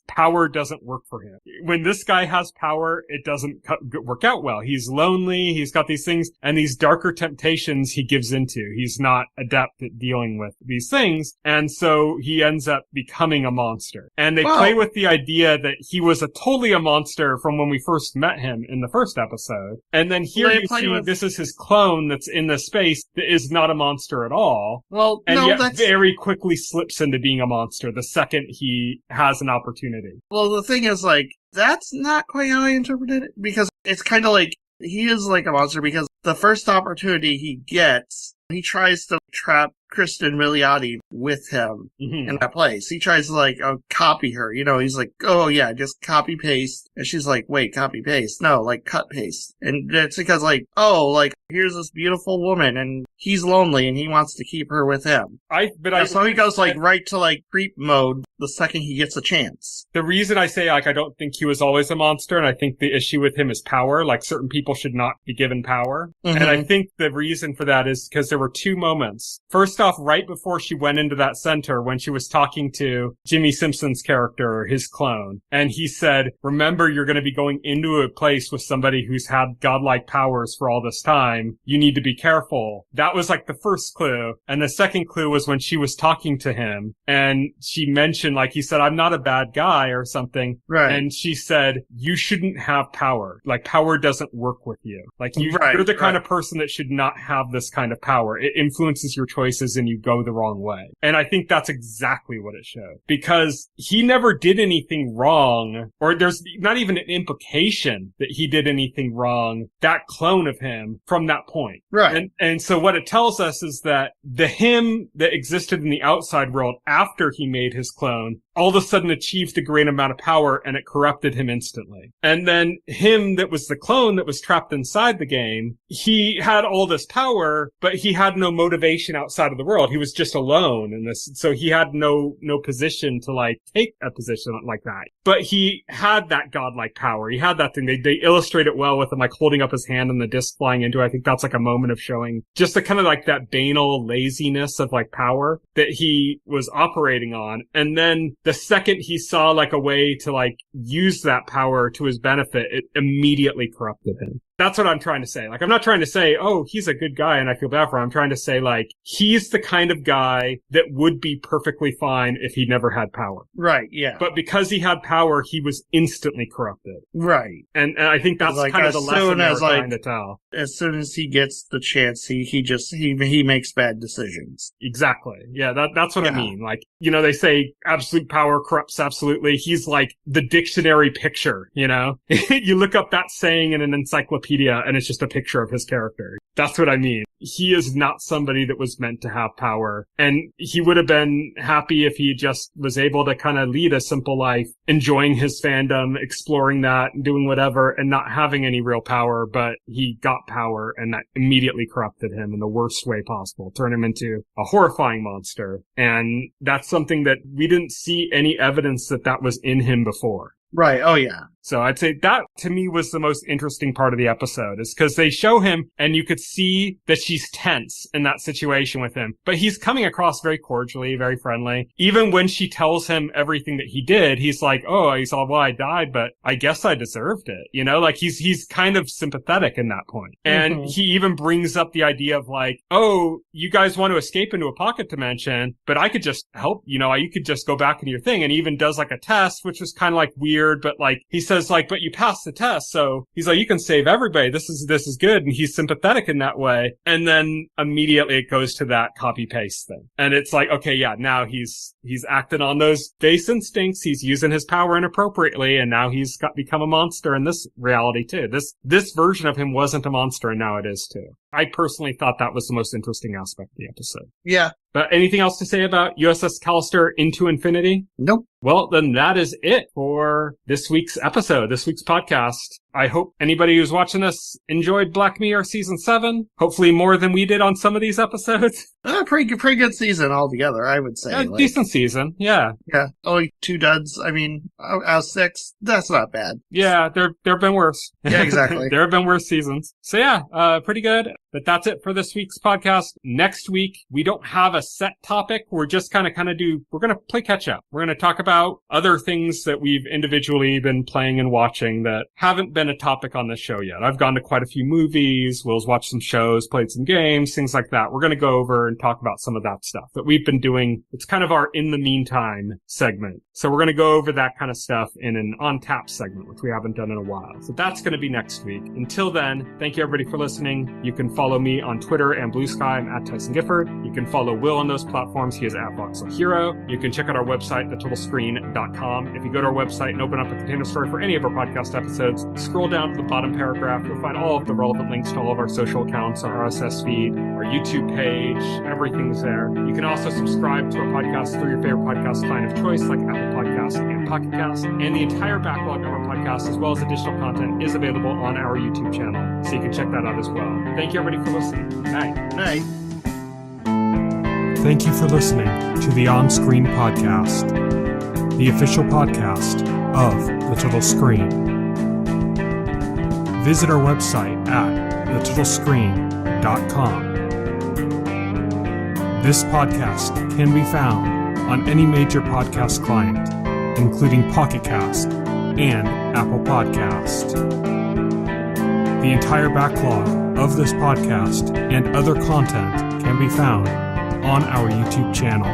Power doesn't work for him. When this guy has power, it doesn't work out well. He's lonely, he's got these things, and these darker temptations he gives into. He's not adept at dealing with these things, and so he ends up becoming a monster. And they play with the idea that he was totally a monster from when we first met him in the first episode. And then here you see this is his clone that's in the space that is not a monster at all. Well, and no, yet that's very quickly slips into being a monster the second he has an opportunity. Well, the thing is, like, that's not quite how I interpreted it, because it's kind of like, he is like a monster because the first opportunity he gets, he tries to trap Kristen Milioti with him in that place. He tries to, like, copy her. You know, he's like, oh, yeah, just copy paste. And she's like, wait, copy paste? No, like, cut paste. And it's because, like, oh, like, here's this beautiful woman, and he's lonely, and he wants to keep her with him. So he goes, like, right to, like, creep mode the second he gets a chance. The reason I say, like, I don't think he was always a monster, and I think the issue with him is power. Like, certain people should not be given power. And I think the reason for that is because there were two moments. First off, right before she went into that center, when she was talking to Jimmy Simpson's character, his clone, and he said, remember, you're going to be going into a place with somebody who's had godlike powers for all this time. You need to be careful. That was like the first clue. And the second clue was when she was talking to him and she mentioned, like, he said, I'm not a bad guy or something. Right. And she said, you shouldn't have power. Like, power doesn't work with you. Like, you're the kind of person that should not have this kind of power. It influences your choices and you go the wrong way. And I think that's exactly what it showed. Because he never did anything wrong, or there's not even an implication that he did anything wrong, that clone of him, from that point. Right. And so what it tells us is that the him that existed in the outside world after he made his clone all of a sudden achieved a great amount of power and it corrupted him instantly. And then him that was the clone that was trapped inside the game, he had all this power, but he had no motivation outside of the world. He was just alone in this. So he had no position to, like, take a position like that. But he had that godlike power. He had that thing. They illustrate it well with him, like, holding up his hand and the disc flying into it. I think that's like a moment of showing just the kind of like that banal laziness of, like, power that he was operating on. And then the second he saw, like, a way to, like, use that power to his benefit, it immediately corrupted him. That's what I'm trying to say. Like, I'm not trying to say, oh, he's a good guy and I feel bad for him. I'm trying to say, like, he's the kind of guy that would be perfectly fine if he never had power. Right, yeah. But because he had power, he was instantly corrupted. Right. And I think that's like, kind of the lesson they're trying to tell. As soon as he gets the chance, he makes bad decisions. Exactly. Yeah, that's what I mean. Like, you know, they say absolute power corrupts absolutely. He's like the dictionary picture, you know? You look up that saying in an encyclopedia and it's just a picture of his character. That's what I mean. He is not somebody that was meant to have power. And he would have been happy if he just was able to kind of lead a simple life, enjoying his fandom, exploring that, doing whatever, and not having any real power. But he got power, and that immediately corrupted him in the worst way possible, turned him into a horrifying monster. And that's something that we didn't see any evidence that was in him before. Right. Oh, yeah. So I'd say that, to me, was the most interesting part of the episode, is because they show him and you could see that she's tense in that situation with him. But he's coming across very cordially, very friendly. Even when she tells him everything that he did, he's like, oh, he's all, well, I died, but I guess I deserved it. You know, like he's kind of sympathetic in that point. And he even brings up the idea of like, oh, you guys want to escape into a pocket dimension, but I could just help, you know, you could just go back into your thing. And he even does like a test, which was kind of like weird, but like he says, like, but you passed the test, so he's like, you can save everybody. This is good, and he's sympathetic in that way. And then immediately it goes to that copy paste thing, and it's like, okay, yeah, now he's acted on those base instincts. He's using his power inappropriately, and now he's become a monster in this reality too. This version of him wasn't a monster, and now it is too. I personally thought that was the most interesting aspect of the episode. Yeah. But anything else to say about USS Callister Into Infinity? Nope. Well, then that is it for this week's episode, this week's podcast. I hope anybody who's watching this enjoyed Black Mirror Season 7. Hopefully more than we did on some of these episodes. Pretty good season altogether, I would say. Decent season, yeah. Yeah, only 2 duds. I mean, out of 6, that's not bad. Yeah, there have been worse. Yeah, exactly. There have been worse seasons. So yeah, pretty good. But that's it for this week's podcast. Next week, we don't have a set topic. We're just we're going to play catch up. We're going to talk about other things that we've individually been playing and watching that haven't been a topic on this show yet. I've gone to quite a few movies. Will's watched some shows, played some games, things like that. We're going to go over and talk about some of that stuff that we've been doing. It's kind of our in the meantime segment. So we're going to go over that kind of stuff in an on tap segment, which we haven't done in a while. So that's going to be next week. Until then, thank you everybody for listening. You can follow me on Twitter and Blue Sky. I'm at Tyson Gifford. You can follow Will on those platforms. He is at Voxel Hero. You can check out our website, thetotalscreen.com. If you go to our website and open up a container store for any of our podcast episodes, scroll down to the bottom paragraph. You'll find all of the relevant links to all of our social accounts, our RSS feed, our YouTube page. Everything's there. You can also subscribe to our podcast through your favorite podcast client of choice, like Apple Podcasts and Pocket Casts. And the entire backlog of our podcast, as well as additional content, is available on our YouTube channel. So you can check that out as well. Thank you, everybody, for listening. Good night. Good night. Thank you for listening to the OnScreen podcast, the official podcast of The Total Screen. Visit our website at thetotalscreen.com. This podcast can be found on any major podcast client, including Pocket Cast and Apple Podcast. The entire backlog of this podcast and other content can be found on our YouTube channel.